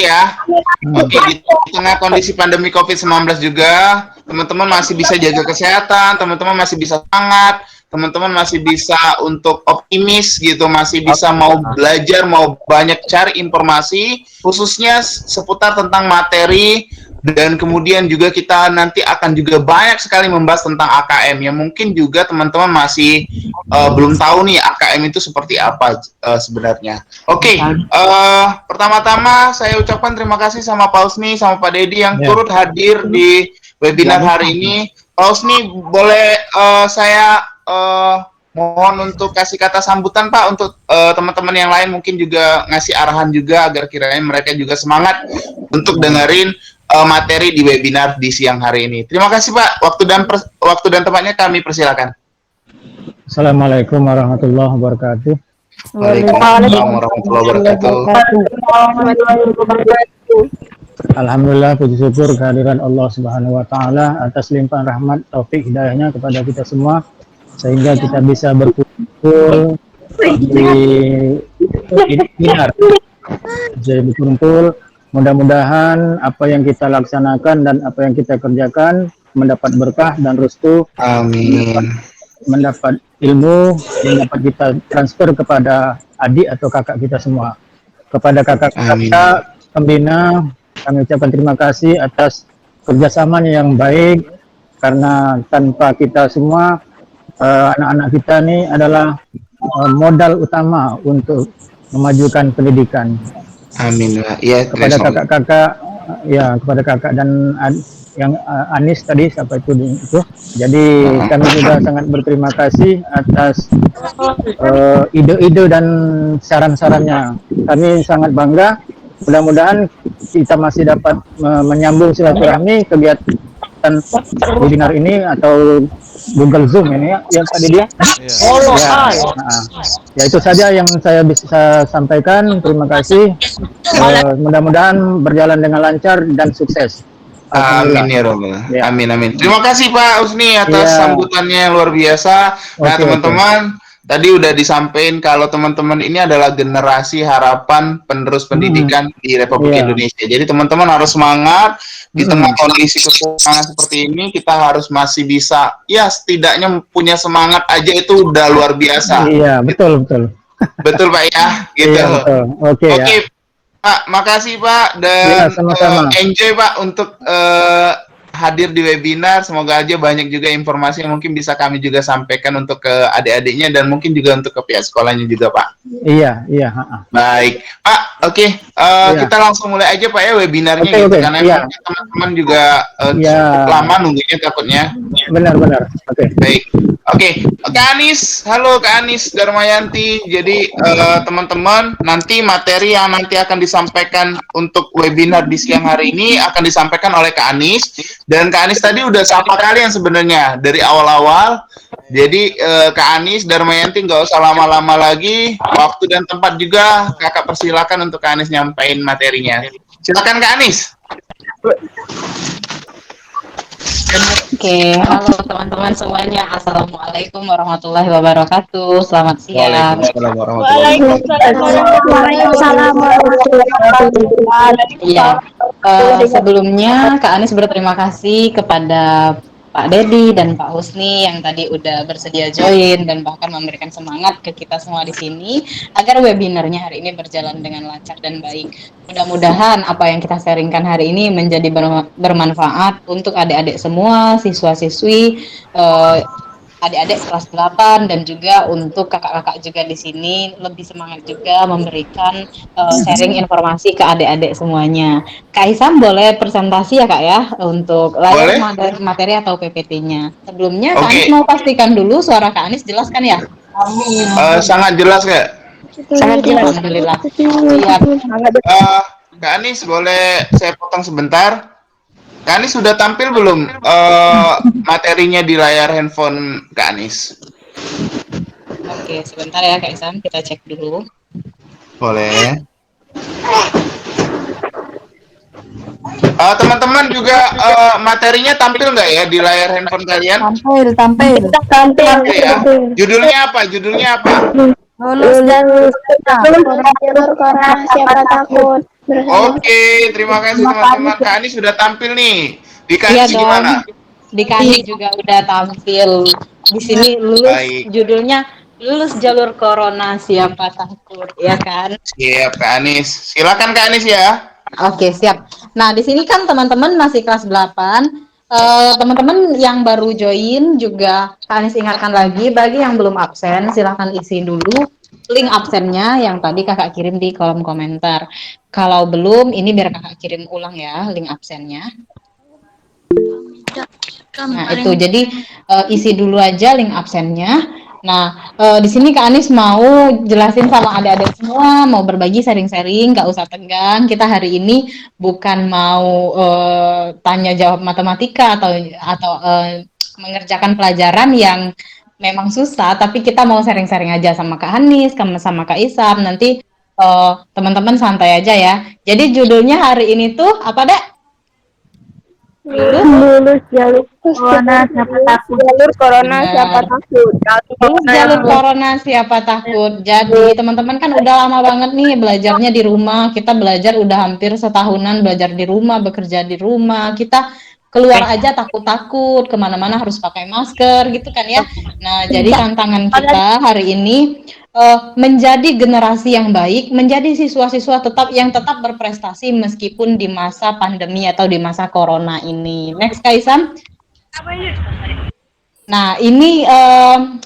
ya. Oke, di tengah kondisi pandemi COVID-19 juga, teman-teman masih bisa jaga kesehatan, teman-teman masih bisa semangat, teman-teman masih bisa untuk optimis gitu, masih bisa mau belajar, mau banyak cari informasi, khususnya seputar tentang materi, dan kemudian juga kita nanti akan juga banyak sekali membahas tentang AKM, yang mungkin juga teman-teman masih belum tahu nih AKM itu seperti apa sebenarnya. Oke, pertama-tama saya ucapkan terima kasih sama Pak Usni sama Pak Dedi yang turut hadir di webinar hari ini. Pak Usni, boleh saya mohon untuk kasih kata sambutan Pak untuk teman-teman yang lain, mungkin juga ngasih arahan juga agar kiranya mereka juga semangat untuk dengerin materi di webinar di siang hari ini. Terima kasih Pak. Waktu dan tempatnya kami persilakan. Assalamualaikum warahmatullahi wabarakatuh. Waalaikumsalam warahmatullahi wabarakatuh. Alhamdulillah, puji syukur kehadiran Allah Subhanahu wa taala atas limpahan rahmat taufik hidayahnya kepada kita semua sehingga kita bisa berkumpul di webinar. Jadi berkumpul, mudah-mudahan apa yang kita laksanakan dan apa yang kita kerjakan mendapat berkah dan restu. Amin. Mendapat ilmu yang dapat kita transfer kepada adik atau kakak kita semua. Kepada kakak-kakak pembina, kami ucapkan terima kasih atas kerjasamanya yang baik, karena tanpa kita semua, anak-anak kita ini adalah modal utama untuk memajukan pendidikan. Amin. Ya, kepada kakak-kakak, ya kepada kakak dan yang Anis tadi sampai itu. Jadi kami juga sangat berterima kasih atas ide-ide dan saran-sarannya. Kami sangat bangga. Mudah-mudahan kita masih dapat menyambung silaturahmi kegiatan webinar ini atau Google Zoom ini ya, yang tadi dia. Ya itu saja yang saya bisa sampaikan. Terima kasih. Mudah-mudahan berjalan dengan lancar dan sukses. Amin ya Robbal. Amin amin. Terima kasih Pak Usni atas sambutannya yang luar biasa. Nah teman-teman, tadi udah disampaikan kalau teman-teman ini adalah generasi harapan penerus pendidikan di Republik Indonesia. Jadi teman-teman harus semangat di tengah kondisi kekurangan seperti ini. Kita harus masih bisa, ya setidaknya punya semangat aja itu udah luar biasa. Iya betul. Betul Pak ya. Gitu. Iya, betul. Oke. Pak, makasih Pak dan enjoy Pak untuk hadir di webinar. Semoga aja banyak juga informasi yang mungkin bisa kami juga sampaikan untuk ke adik-adiknya dan mungkin juga untuk ke pihak sekolahnya juga Pak. Iya. Baik Pak, oke. Kita langsung mulai aja Pak ya webinarnya gitu. Karena teman-teman juga cukup lama nunggunya takutnya. Benar. Oke. Baik. Oke, Kak Anis, halo Kak Anis Darmayanti. Jadi teman-teman, nanti materi yang nanti akan disampaikan untuk webinar di siang hari ini akan disampaikan oleh Kak Anis. Dan Kak Anis tadi udah sapa kalian sebenarnya dari awal-awal. Jadi Kak Anis Darmayanti nggak usah lama-lama lagi. Waktu dan tempat juga Kakak persilakan untuk Kak Anis nyampein materinya. Silakan Kak Anis. Oke, halo teman-teman semuanya. Assalamualaikum warahmatullahi wabarakatuh. Selamat siang. Waalaikumsalam warahmatullahi wabarakatuh. Iya, sebelumnya Kak Anis berterima kasih kepada Pak Dedi dan Pak Husni yang tadi udah bersedia join dan bahkan memberikan semangat ke kita semua di sini agar webinarnya hari ini berjalan dengan lancar dan baik. Mudah-mudahan apa yang kita sharingkan hari ini menjadi bermanfaat untuk adik-adik semua, siswa-siswi, adik-adik kelas 8 dan juga untuk kakak-kakak juga di sini lebih semangat juga memberikan sharing informasi ke adik-adik semuanya. Kak Isam boleh presentasi ya Kak ya untuk layar materi atau PPT-nya. Sebelumnya Kak Anis mau pastikan dulu suara Kak Anis jelas kan ya? Sangat jelas Kak. Sangat jelas. Alhamdulillah. Siap. Kak Anis boleh saya potong sebentar? Kak Anis sudah tampil belum materinya di layar handphone Kak Anis? Oke, sebentar ya Kak Isam, kita cek dulu. Boleh. Teman-teman juga materinya tampil nggak ya di layar handphone kalian? Tampil. Ya. Judulnya apa? Lulus dan jalur Quran siapa takut. Oke, terima kasih teman-teman. Kak Ani sudah tampil nih. Iya Dikasih dong. gimana? Di Kani juga udah tampil. Di sini lulus Baik. judulnya lulus jalur corona siapa takut ya kan? Siap, Kak Anis. Silakan Kak Anis ya. Oke, siap. Nah, di sini kan teman-teman masih kelas 8. Teman-teman yang baru join juga Kak Anies ingatkan lagi bagi yang belum absen silahkan isi dulu link absennya yang tadi kakak kirim di kolom komentar. Kalau belum, ini biar kakak kirim ulang ya link absennya. Nah, itu jadi isi dulu aja link absennya. Nah, di sini Kak Anies mau jelasin sama adik-adik semua, mau berbagi sharing-sharing, nggak usah tegang. Kita hari ini bukan mau tanya jawab matematika atau mengerjakan pelajaran yang memang susah, tapi kita mau sharing-sharing aja sama Kak Anies, sama Kak Isam. Nanti teman-teman santai aja ya. Jadi judulnya hari ini tuh apa, Dek? Lulus jalur corona siapa takut? Jalur corona siapa Benar. takut? Lulus jalur corona siapa takut. Jadi teman-teman kan udah lama banget nih belajarnya di rumah. Kita belajar udah hampir setahunan belajar di rumah, bekerja di rumah. Kita keluar aja takut-takut, kemana-mana harus pakai masker gitu kan ya. Nah, jadi tantangan kita hari ini menjadi generasi yang baik, menjadi siswa-siswa tetap berprestasi meskipun di masa pandemi atau di masa corona ini. Next, Kaisam. Nah, ini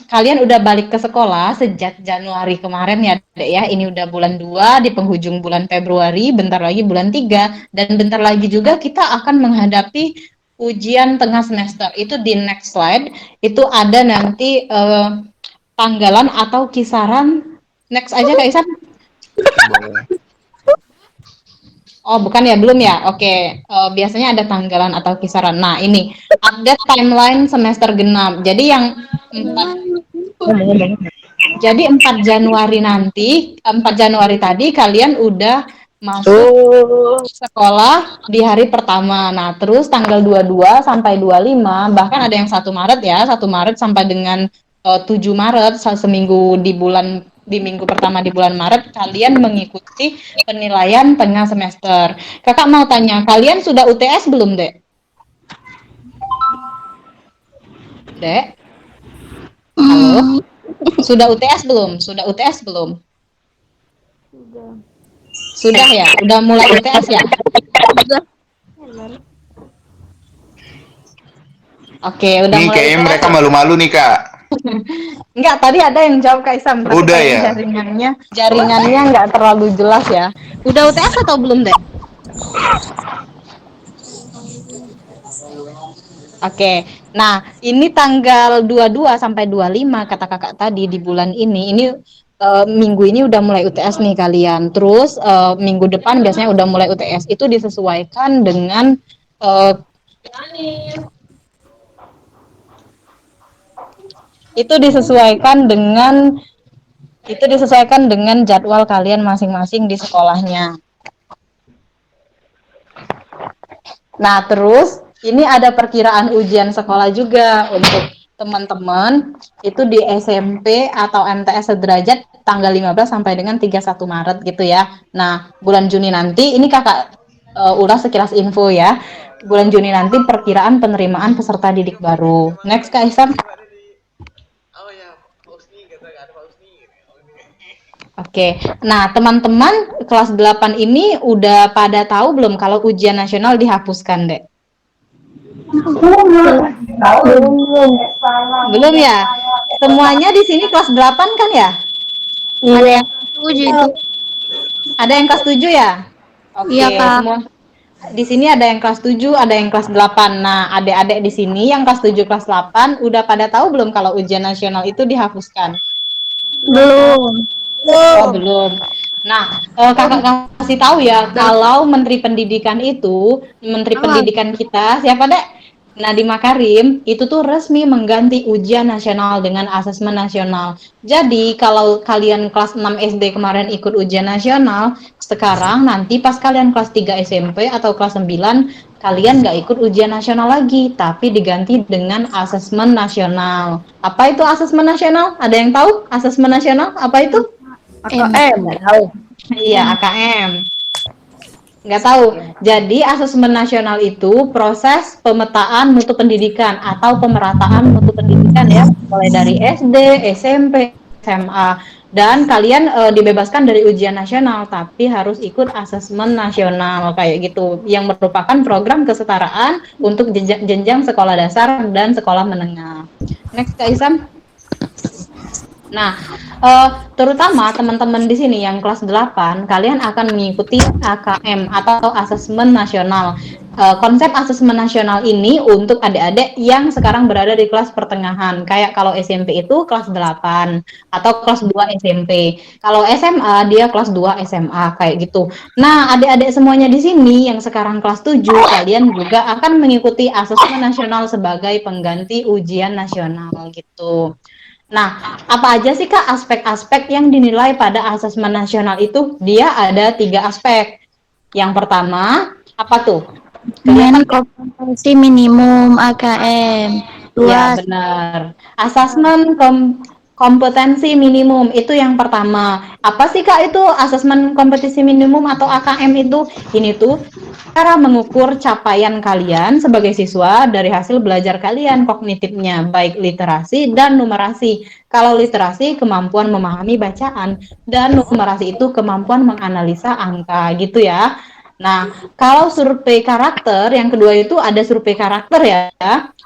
kalian udah balik ke sekolah sejak Januari kemarin ya, Dek ya. Ini udah bulan 2 di penghujung bulan Februari, bentar lagi bulan 3 dan bentar lagi juga kita akan menghadapi ujian tengah semester. Itu di next slide, itu ada nanti tanggalan atau kisaran next aja Kak Isan. Oh, bukan ya, belum ya. Oke, biasanya ada tanggalan atau kisaran. Nah, ini update timeline semester genap. Jadi yang 4 Januari nanti, 4 Januari tadi kalian udah masuk sekolah di hari pertama. Nah, terus tanggal 22 sampai 25, bahkan ada yang 1 Maret ya, 1 Maret sampai dengan 7 Maret, seminggu di minggu pertama di bulan Maret, kalian mengikuti penilaian tengah semester. Kakak mau tanya, kalian sudah UTS belum, Dek? Dek? Halo? Sudah UTS belum? Sudah UTS belum? Sudah ya? Udah mulai UTS ya? Oke, udah Nih mulai kayaknya UTS. mereka malu-malu nih Kak. Enggak, tadi ada yang jawab Kak Isam, tapi Udah kayaknya ya? jaringannya nggak terlalu jelas ya. Udah UTS atau belum, Dek? Oke. Nah, ini tanggal 22 sampai 25 kata Kakak tadi di bulan ini minggu ini udah mulai UTS nih kalian. Terus minggu depan biasanya udah mulai UTS. Itu disesuaikan dengan eh, itu disesuaikan dengan jadwal kalian masing-masing di sekolahnya. Nah, terus ini ada perkiraan ujian sekolah juga untuk teman-teman itu di SMP atau MTS sederajat tanggal 15 sampai dengan 31 Maret gitu ya. Nah, bulan Juni nanti ini Kakak ulas sekilas info ya. Bulan Juni nanti perkiraan penerimaan peserta didik baru. Next Kak Ihsan. Oke, nah teman-teman kelas 8 ini udah pada tahu belum kalau ujian nasional dihapuskan, Dek? Belum ya? Semuanya di sini kelas 8 kan ya? Iya. Setuju itu. Ada yang kelas 7 ya? Oke, Iya, Kak. semua. Di sini ada yang kelas 7, ada yang kelas 8. Nah, adik-adik di sini yang kelas 7, kelas 8 udah pada tahu belum kalau ujian nasional itu dihapuskan? Belum. Oh, belum. Nah, kakak kasih tahu ya, kalau Menteri Pendidikan itu, Menteri Pendidikan kita, siapa dek? Nadiem Makarim, itu tuh resmi mengganti ujian nasional dengan asesmen nasional. Jadi, kalau kalian kelas 6 SD kemarin ikut ujian nasional, sekarang nanti pas kalian kelas 3 SMP atau kelas 9, kalian nggak ikut ujian nasional lagi, tapi diganti dengan asesmen nasional. Apa itu asesmen nasional? Ada yang tahu asesmen nasional? Apa itu? AKM. Iya, AKM. Nggak tahu. Jadi asesmen nasional itu proses pemetaan mutu pendidikan atau pemerataan mutu pendidikan ya, mulai dari SD, SMP, SMA. Dan kalian dibebaskan dari ujian nasional, tapi harus ikut asesmen nasional kayak gitu, yang merupakan program kesetaraan untuk jenjang sekolah dasar dan sekolah menengah. Next, Kak Isam. Nah, terutama teman-teman di sini yang kelas 8, kalian akan mengikuti AKM atau Asesmen Nasional. Konsep Asesmen Nasional ini untuk adik-adik yang sekarang berada di kelas pertengahan. Kayak kalau SMP itu kelas 8 atau kelas 2 SMP. Kalau SMA dia kelas 2 SMA kayak gitu. Nah, adik-adik semuanya di sini yang sekarang kelas 7, kalian juga akan mengikuti Asesmen Nasional sebagai pengganti ujian nasional gitu. Nah, apa aja sih Kak aspek-aspek yang dinilai pada asesmen nasional itu? Dia ada 3 aspek. Yang pertama, apa tuh? Kelihatan kompetensi minimum AKM. Ya, 2. benar. Asesmen kompetensi minimum itu yang pertama. Apa sih Kak itu asesmen kompetensi minimum atau AKM itu? Ini tuh cara mengukur capaian kalian sebagai siswa dari hasil belajar kalian kognitifnya, baik literasi dan numerasi. Kalau literasi, kemampuan memahami bacaan, dan numerasi itu kemampuan menganalisa angka, gitu ya. Nah, kalau survei karakter, yang kedua itu ada survei karakter ya.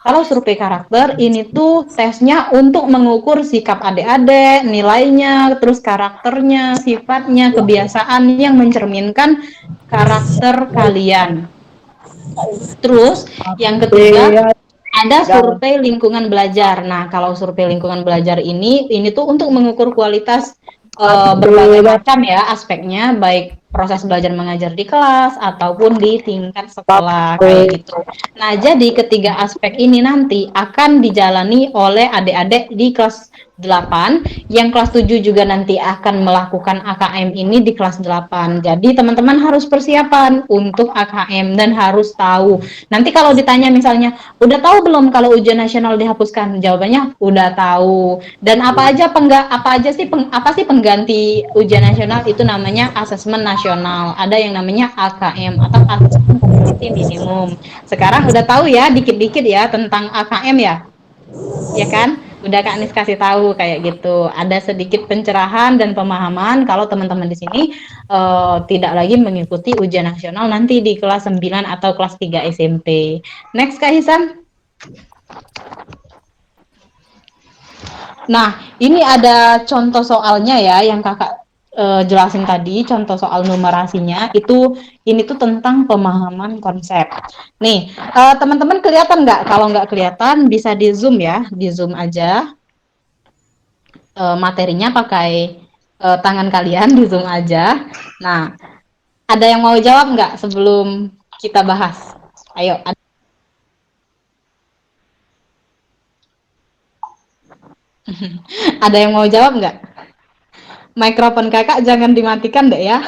Kalau survei karakter, ini tuh tesnya untuk mengukur sikap adik-adik, nilainya, terus karakternya, sifatnya, kebiasaan yang mencerminkan karakter kalian. Terus yang ketiga ada survei lingkungan belajar. Nah, kalau survei lingkungan belajar ini tuh untuk mengukur kualitas berbagai macam ya aspeknya, baik proses belajar mengajar di kelas ataupun di tingkat sekolah kayak gitu. Nah, jadi ketiga aspek ini nanti akan dijalani oleh adik-adik di kelas 8, yang kelas 7 juga nanti akan melakukan AKM ini di kelas 8. Jadi teman-teman harus persiapan untuk AKM dan harus tahu. Nanti kalau ditanya misalnya, udah tahu belum kalau ujian nasional dihapuskan? Jawabannya udah tahu. Dan apa aja pengganti ujian nasional itu namanya asesmen nasional. Ada yang namanya AKM atau asesmen kompetensi minimum. Sekarang udah tahu ya dikit-dikit ya tentang AKM ya. Ya kan? Udah Kak Nis kasih tahu kayak gitu. Ada sedikit pencerahan dan pemahaman kalau teman-teman di sini tidak lagi mengikuti ujian nasional nanti di kelas 9 atau kelas 3 SMP. Next Kak Hisan. Nah, ini ada contoh soalnya ya yang Kakak jelasin tadi, contoh soal numerasinya ini tuh tentang pemahaman konsep. Nih, teman-teman kelihatan nggak? Kalau nggak kelihatan bisa di zoom ya, di zoom aja. Materinya pakai tangan kalian, di zoom aja. Nah, ada yang mau jawab nggak sebelum kita bahas? Ayo. Ada yang mau jawab nggak? Mikrofon kakak jangan dimatikan deh ya.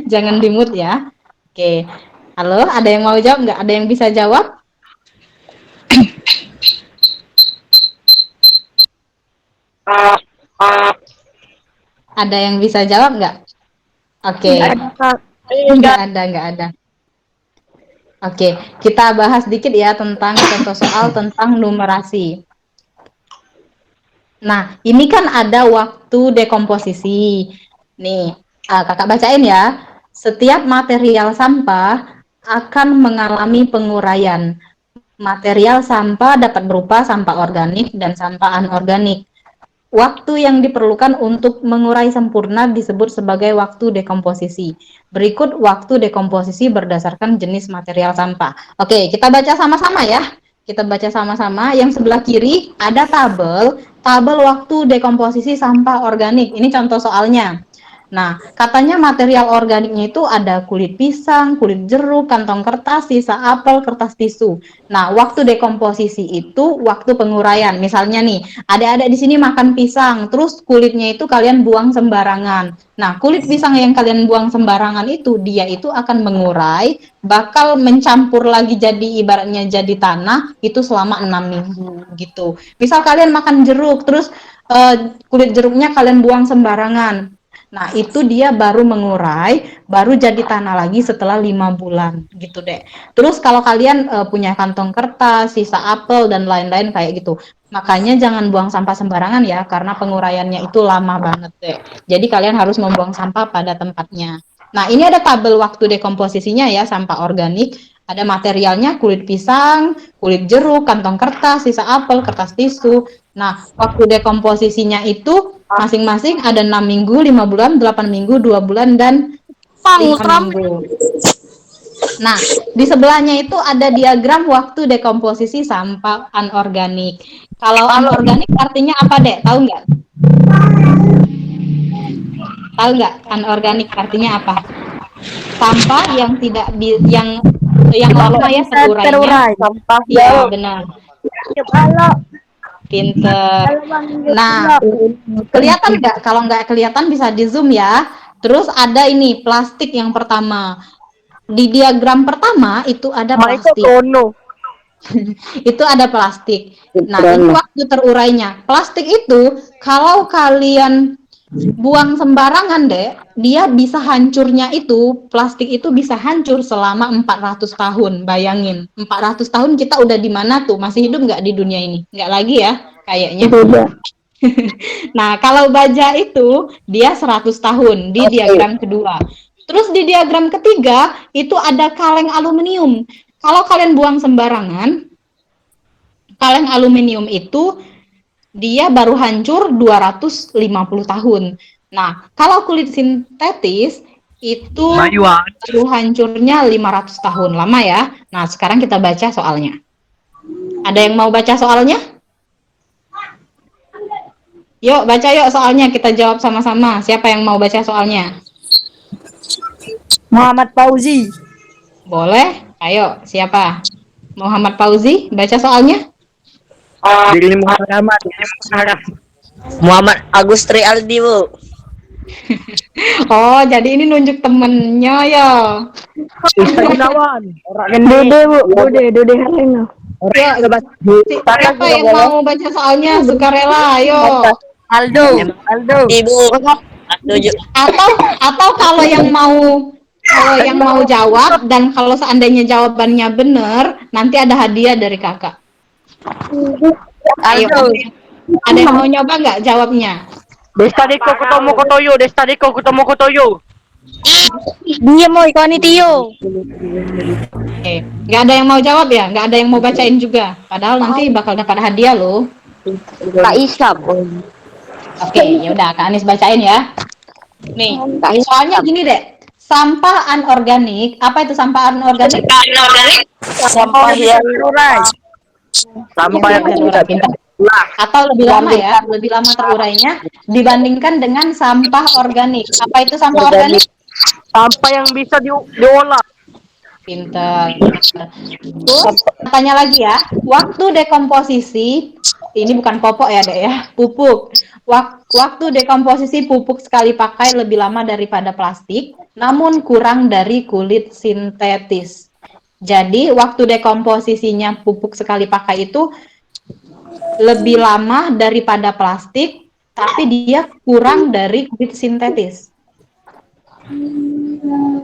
Jangan di-mute ya. Oke. Halo, ada yang mau jawab nggak? Ada yang bisa jawab? Ada yang bisa jawab nggak? Oke. Nggak ada. Oke, kita bahas dikit ya tentang contoh soal tentang numerasi. Nah, ini kan ada waktu dekomposisi. Nih, kakak bacain ya. Setiap material sampah akan mengalami penguraian. Material sampah dapat berupa sampah organik dan sampah anorganik. Waktu yang diperlukan untuk mengurai sempurna disebut sebagai waktu dekomposisi. Berikut waktu dekomposisi berdasarkan jenis material sampah. Oke, kita baca sama-sama ya. Kita baca sama-sama. Yang sebelah kiri ada tabel waktu dekomposisi sampah organik. Ini contoh soalnya. Nah, katanya material organiknya itu ada kulit pisang, kulit jeruk, kantong kertas, sisa apel, kertas tisu. Nah, waktu dekomposisi itu waktu penguraian. Misalnya nih, adik-adik di sini makan pisang, terus kulitnya itu kalian buang sembarangan. Nah, kulit pisang yang kalian buang sembarangan itu, dia itu akan mengurai, bakal mencampur lagi jadi ibaratnya jadi tanah, itu selama 6 minggu gitu. Misal kalian makan jeruk, terus kulit jeruknya kalian buang sembarangan. Nah, itu dia baru mengurai, baru jadi tanah lagi setelah 5 bulan, gitu deh. Terus kalau kalian punya kantong kertas, sisa apel, dan lain-lain kayak gitu, makanya jangan buang sampah sembarangan ya, karena penguraiannya itu lama banget deh. Jadi kalian harus membuang sampah pada tempatnya. Nah, ini ada tabel waktu dekomposisinya ya, sampah organik. Ada materialnya, kulit pisang, kulit jeruk, kantong kertas, sisa apel, kertas tisu. Nah, waktu dekomposisinya itu masing-masing ada 6 minggu, 5 bulan, 8 minggu, 2 bulan, dan 5 minggu. Nah, di sebelahnya itu ada diagram waktu dekomposisi sampah anorganik. Kalau anorganik artinya apa, Dek? Tahu nggak? Tahu nggak anorganik artinya apa? Sampah yang tidak yang lama ya terurainya. Sampah Iya, benar. kalau Pinter. Nah, kelihatan nggak? Kalau nggak kelihatan bisa di zoom ya. Terus ada ini plastik yang pertama. Di diagram pertama itu ada plastik. Itu ada plastik. Nah, ini waktu terurainya. Plastik itu kalau kalian buang sembarangan, Dek, dia bisa hancurnya itu, plastik itu bisa hancur selama 400 tahun. Bayangin, 400 tahun kita udah di mana tuh? Masih hidup nggak di dunia ini? Nggak lagi ya, kayaknya. Nah, kalau baja itu dia 100 tahun di diagram kedua. Terus di diagram ketiga itu ada kaleng aluminium. Kalau kalian buang sembarangan, kaleng aluminium itu dia baru hancur 250 tahun. Nah, kalau kulit sintetis itu baru hancurnya 500 tahun. Lama ya. Nah, sekarang kita baca soalnya. Ada yang mau baca soalnya? Yuk, baca yuk soalnya, kita jawab sama-sama. Siapa yang mau baca soalnya? Muhammad Fauzi. Boleh? Ayo, siapa? Muhammad Fauzi, baca soalnya. Diri Muhammad. Muhammad Agustri Aldi, Bu. Oh, jadi ini nunjuk temennya ya. Dede, Bu. Dede Helena. Siapa yang mau baca soalnya? Sukarela, ayo. Aldo. Ibu. Setuju. Atau kalau yang mau jawab, dan kalau seandainya jawabannya benar, nanti ada hadiah dari kakak. Ayo, ada yang mau nyoba nggak jawabnya? Destadiko ketemu kotoyo. Dia mau ikut Tio. Oke, nggak ada yang mau jawab ya? Nggak ada yang mau bacain juga? Padahal nanti bakal dapat hadiah loh. Kak Isam. Oke, yaudah Kak Anis bacain ya. Nih, soalnya gini deh. Sampah anorganik, apa itu sampah anorganik? Sampah yang Sampah yang terurai. Atau lebih lama ya, lebih lama terurainya dibandingkan dengan sampah organik. Apa itu sampah organik? sampah yang bisa diolah. Pinter. Terus tanya lagi ya, waktu dekomposisi, ini bukan popok ya dek ya, pupuk. Waktu dekomposisi pupuk sekali pakai lebih lama daripada plastik, namun kurang dari kulit sintetis. Jadi waktu dekomposisinya pupuk sekali pakai itu lebih lama daripada plastik, tapi dia kurang dari kulit sintetis.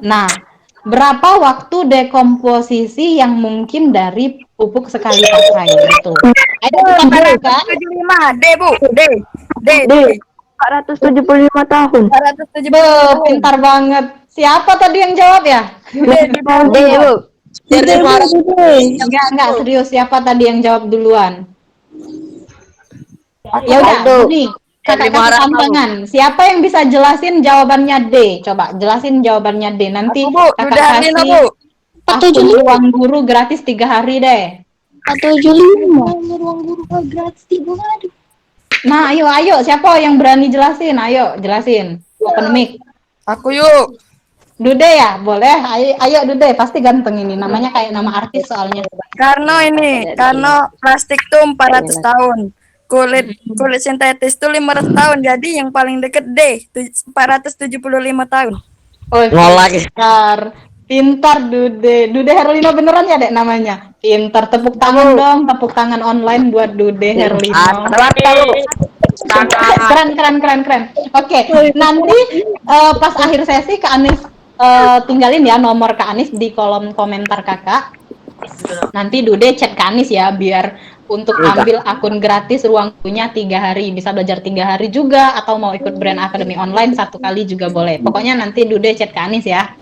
Nah, berapa waktu dekomposisi yang mungkin dari pupuk sekali pakai gitu? Ayo kita berikan. 75, D, Bu. D. 475 tahun. Pintar banget. Siapa tadi yang jawab ya? D, Bu. Enggak, serius. Siapa tadi yang jawab duluan? Ya udah, nih. Kakak kasih tantangan. Siapa yang bisa jelasin jawabannya D? Coba jelasin jawabannya D. Nanti kakak kasih akun ruang guru gratis 3 hari deh. 475. Ruang guru gratis 3 hari. Nah, ayo. Siapa yang berani jelasin? Ayo, jelasin. Open mic. Aku yuk. Dude ya? Boleh? Ayo Dude. Pasti ganteng ini. Namanya kayak nama artis soalnya. Karena plastik tuh 400 tahun. Kulit sintetis tuh 500 tahun. Jadi yang paling deket D, 475 tahun. Oh, pintar Dude Herlino beneran ya dek namanya? Pintar, tepuk tangan dong, tepuk tangan online buat Dude Herlino. Keren. Oke, nanti pas akhir sesi Kak Anis tinggalin ya nomor Kak Anis di kolom komentar Kakak. Nanti Dude chat Kak Anis ya, biar untuk ambil akun gratis ruang punya 3 hari, bisa belajar 3 hari juga, atau mau ikut Brand Academy online 1 kali juga boleh. Pokoknya nanti Dude chat Kak Anis ya.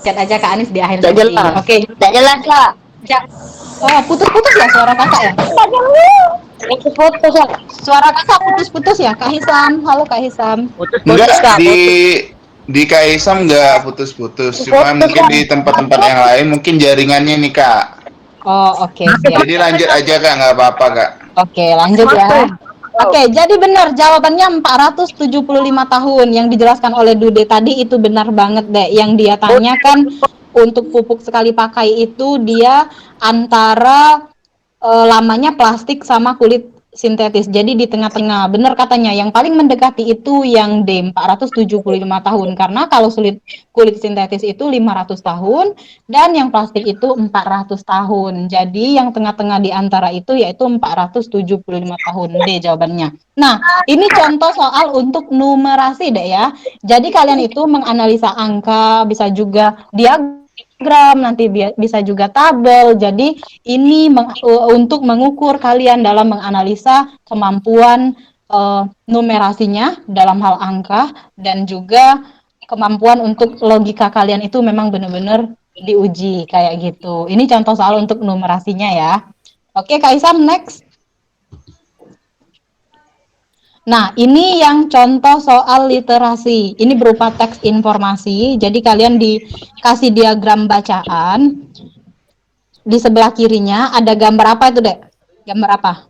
Chat aja Kak Anis di akhir sesi. Oke. Tidak jelas Kak. Oh, putus-putus ya suara kakak ya? Putus ya. Suara kakak putus-putus ya, Kak Hisam. Halo Kak Hisam. Enggak, Kak. di Kaisam nggak putus-putus, cuma mungkin di tempat-tempat yang lain mungkin jaringannya nih Kak. Oh, oke. Siap. Jadi lanjut aja Kak, nggak apa-apa Kak. Oke, lanjut ya. Oke, jadi benar jawabannya 475 tahun yang dijelaskan oleh Dude tadi itu benar banget deh. Yang dia tanyakan untuk pupuk sekali pakai itu dia antara lamanya plastik sama kulit sintetis. Jadi di tengah-tengah. Benar katanya yang paling mendekati itu yang D 475 tahun karena kalau kulit sintetis itu 500 tahun dan yang plastik itu 400 tahun. Jadi yang tengah-tengah di antara itu yaitu 475 tahun. D jawabannya. Nah, ini contoh soal untuk numerasi deh ya. Jadi kalian itu menganalisa angka, bisa juga diagram, nanti bisa juga tabel. Jadi ini untuk mengukur kalian dalam menganalisa kemampuan numerasinya dalam hal angka dan juga kemampuan untuk logika kalian itu memang benar-benar diuji kayak gitu. Ini contoh soal untuk numerasinya ya. Oke, Kak Isam, next. Nah, ini yang contoh soal literasi. Ini berupa teks informasi. Jadi kalian dikasih diagram bacaan. Di sebelah kirinya ada gambar apa itu, Dek? Gambar apa?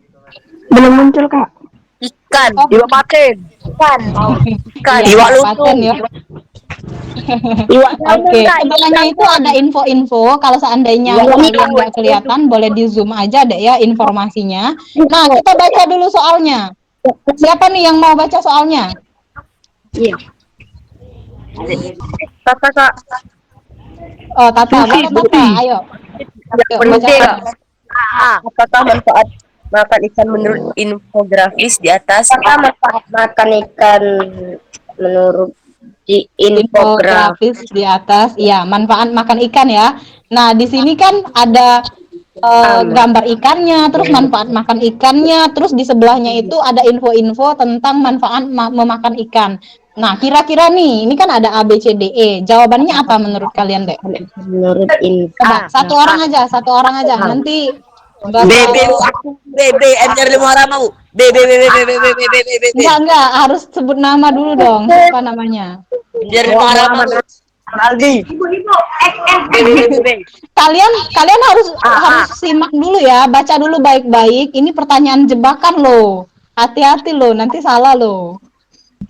Belum muncul, Kak. Ikan. Oh, Iwa paten. Ikan. Ikan. Iya, Iwa paten lutung. ya. Oke, sebelahnya itu ada info-info. Kalau seandainya kalian nggak kelihatan, boleh di zoom aja deh ya informasinya. Nah, kita baca dulu soalnya. Siapa nih yang mau baca soalnya? Kak. Oh, Tata, boleh Tata, ayo. Penting. Apakah manfaat makan ikan menurut infografis di atas? Apakah manfaat makan ikan menurut di infografis? Infografis di atas, ya manfaat makan ikan ya. Nah di sini kan ada gambar ikannya, terus manfaat makan ikannya, terus di sebelahnya itu ada info-info tentang manfaat memakan ikan. Nah kira-kira nih, ini kan ada A, B, C, D, E. Jawabannya apa menurut kalian deh? Menurut info. Coba satu orang aja. Nanti BB MR 5 mau. BB. enggak harus sebut nama dulu dong. Siapa namanya? MR 5 Aldi. Kalian harus simak dulu ya, baca dulu baik-baik. Ini pertanyaan jebakan loh. Hati-hati loh, nanti salah loh.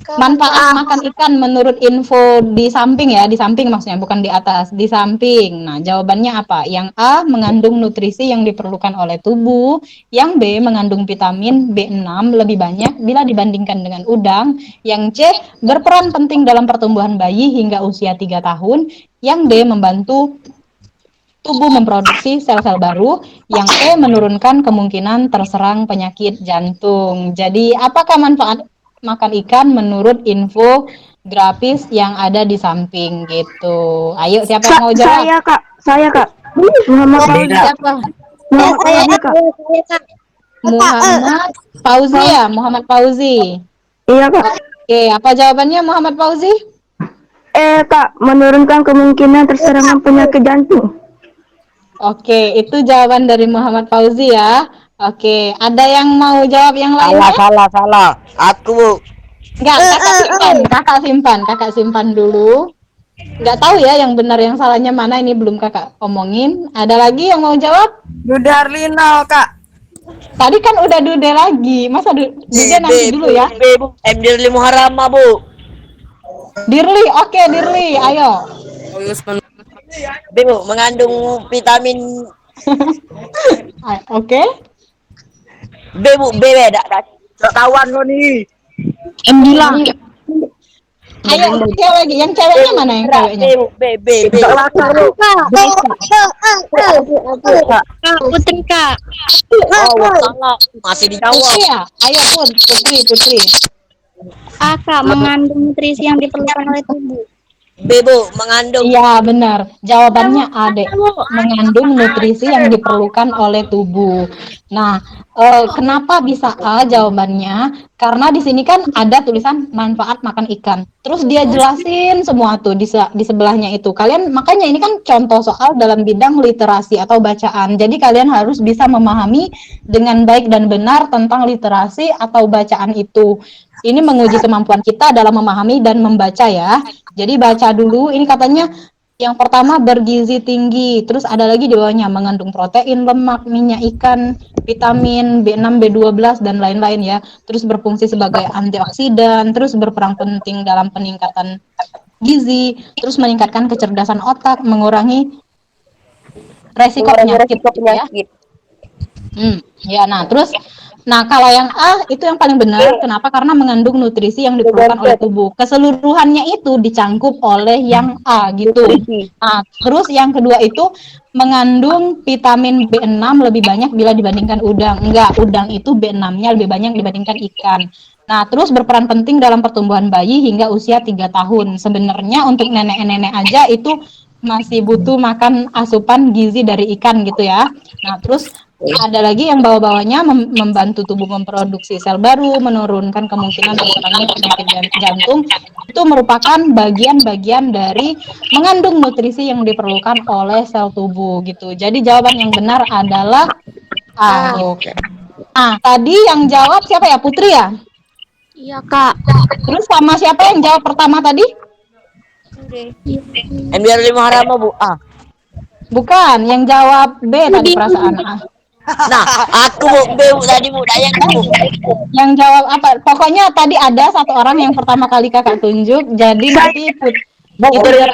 Manfaat makan ikan menurut info di samping ya, di samping maksudnya bukan di atas, di samping. Nah, jawabannya apa? Yang A mengandung nutrisi yang diperlukan oleh tubuh, yang B mengandung vitamin B6 lebih banyak bila dibandingkan dengan udang, yang C berperan penting dalam pertumbuhan bayi hingga usia 3 tahun, yang D membantu tubuh memproduksi sel-sel baru, yang E menurunkan kemungkinan terserang penyakit jantung. Jadi, apakah manfaat makan ikan menurut info grafis yang ada di samping gitu. Ayo siapa yang mau jawab? Saya, Kak. Muhammad Fauzi. Siapa? Kak. Muhammad Fauzi ya, Muhammad Fauzi. Iya, Kak. Oke, apa jawabannya Muhammad Fauzi? Kak, menurunkan kemungkinan terserangan penyakit jantung. Oke, itu jawaban dari Muhammad Fauzi ya. Oke, ada yang mau jawab yang lainnya? Salah. Aku, Bu. Enggak, kakak simpan dulu. Enggak tahu ya yang benar yang salahnya mana, ini belum kakak omongin. Ada lagi yang mau jawab? Dude Arlina, Kak. Tadi kan udah Dude lagi, masa Dude nanti dulu ya? MR 5 harama, Bu. Dirli, oke Dirli, ayo. B, Bu, mengandung vitamin Oke. B, Bu. B, tak tahuan lo nih. M bilang. Ayo, yang ceweknya mana yang ceweknya? B, B, B. Putri kak. Oh, salah. Masih dijawab. Putri ya? Ayo Pun, Putri. A kak, mengandung nutrisi yang diperlukan oleh tubuh. B, Bu, mengandung. Iya benar. Jawabannya A deh. Mengandung nutrisi yang diperlukan oleh tubuh. Nah, kenapa bisa A jawabannya? Karena di sini kan ada tulisan manfaat makan ikan. Terus dia jelasin semua tuh di sebelahnya itu. Kalian makanya ini kan contoh soal dalam bidang literasi atau bacaan. Jadi kalian harus bisa memahami dengan baik dan benar tentang literasi atau bacaan itu. Ini menguji kemampuan kita dalam memahami dan membaca ya. Jadi baca dulu, ini katanya yang pertama bergizi tinggi, terus ada lagi di bawahnya mengandung protein, lemak, minyak ikan, vitamin B6, B12 dan lain-lain ya. Terus berfungsi sebagai antioksidan, terus berperan penting dalam peningkatan gizi, terus meningkatkan kecerdasan otak, mengurangi resiko penyakit gitu ya. Ya, nah kalau yang A itu yang paling benar. Kenapa? Karena mengandung nutrisi yang diperlukan oleh tubuh. Keseluruhannya itu dicangkup oleh yang A gitu. Nah, terus yang kedua itu mengandung vitamin B6 lebih banyak bila dibandingkan udang. Enggak, udang itu B6-nya lebih banyak dibandingkan ikan. Nah, terus berperan penting dalam pertumbuhan bayi hingga usia 3 tahun. Sebenarnya untuk nenek-nenek aja itu masih butuh makan asupan gizi dari ikan gitu ya. Nah, terus ada lagi yang bawah-bawahnya membantu tubuh memproduksi sel baru, menurunkan kemungkinan terserangnya penyakit jantung. Itu merupakan bagian-bagian dari mengandung nutrisi yang diperlukan oleh sel tubuh gitu. Jadi jawaban yang benar adalah A. Nah, tadi yang jawab siapa ya? Putri ya? Iya kak. Terus sama siapa yang jawab pertama tadi? Emir Muharama, Bu. A. Bukan, yang jawab B tadi perasaan A. Nah, aku Bu, B, Bu, tadi Bu, yang Bu. Yang jawab apa? Pokoknya tadi ada satu orang yang pertama kali kakak tunjuk. Jadi nanti itu ya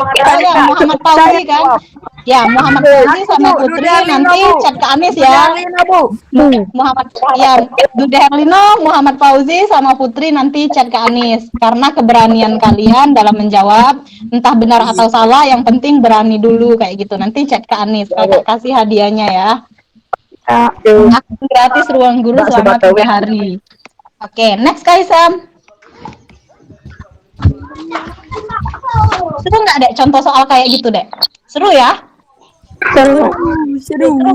Muhammad Fauzi kan? Ya Muhammad Fauzi sama Putri nanti chat ke Anis ya. Muhammad ya Dude Herlino, Muhammad Fauzi sama Putri nanti chat ke Anis. Karena keberanian kalian dalam menjawab entah benar atau salah, yang penting berani dulu kayak gitu. Nanti chat ke Anis. Kakak kasih hadiahnya ya. Akses gratis ruang guru selama 3 hari. Oke, next Kaisam. Seru nggak dek contoh soal kayak gitu dek? Seru ya? Seru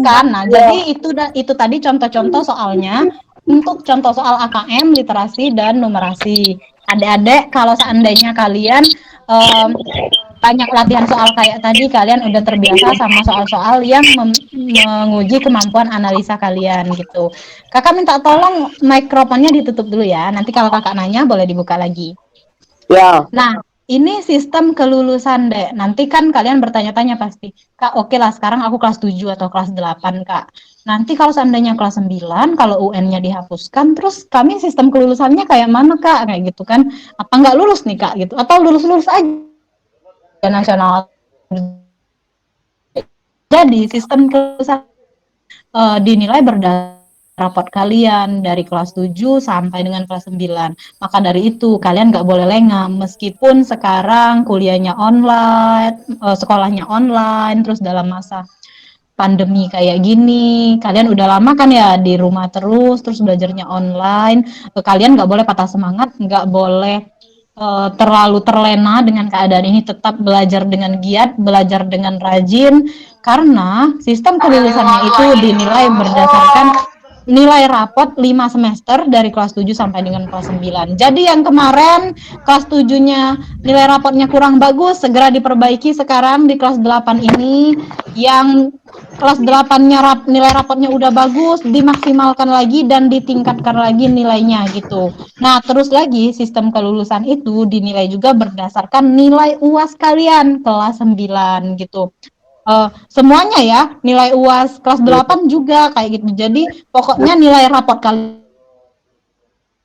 kan? Nah, jadi itu tadi contoh-contoh soalnya untuk contoh soal AKM, literasi dan numerasi. Adik-adik kalau seandainya kalian banyak latihan soal kayak tadi, kalian udah terbiasa sama soal-soal yang menguji kemampuan analisa kalian gitu. Kakak minta tolong mikrofonnya ditutup dulu ya. Nanti kalau kakak nanya boleh dibuka lagi. Ya. Nah, ini sistem kelulusan dek. Nanti kan kalian bertanya-tanya pasti, Kak, oke lah sekarang aku kelas 7 atau kelas 8, Kak. Nanti kalau seandainya kelas 9, kalau UN-nya dihapuskan, terus kami sistem kelulusannya kayak mana, Kak? Kayak gitu kan. Apa nggak lulus nih, Kak? Gitu. Atau lulus-lulus aja nasional. Jadi sistem kelulusan dinilai berdasarkan rapot kalian dari kelas 7 sampai dengan kelas 9. Maka dari itu kalian nggak boleh lengah meskipun sekarang kuliahnya online, sekolahnya online, terus dalam masa pandemi kayak gini, kalian udah lama kan ya di rumah terus belajarnya online. Kalian nggak boleh patah semangat, nggak boleh terlalu terlena dengan keadaan ini, tetap belajar dengan giat, belajar dengan rajin, karena sistem kelulusannya itu dinilai berdasarkan nilai rapot 5 semester dari kelas 7 sampai dengan kelas 9. Jadi yang kemarin kelas 7-nya nilai rapotnya kurang bagus, segera diperbaiki sekarang di kelas 8 ini. Yang kelas 8-nya nilai rapotnya udah bagus, dimaksimalkan lagi dan ditingkatkan lagi nilainya gitu. Nah, terus lagi sistem kelulusan itu dinilai juga berdasarkan nilai UAS kalian kelas 9 gitu. Semuanya ya, nilai UAS kelas 8 juga kayak gitu. Jadi pokoknya nilai raport kalian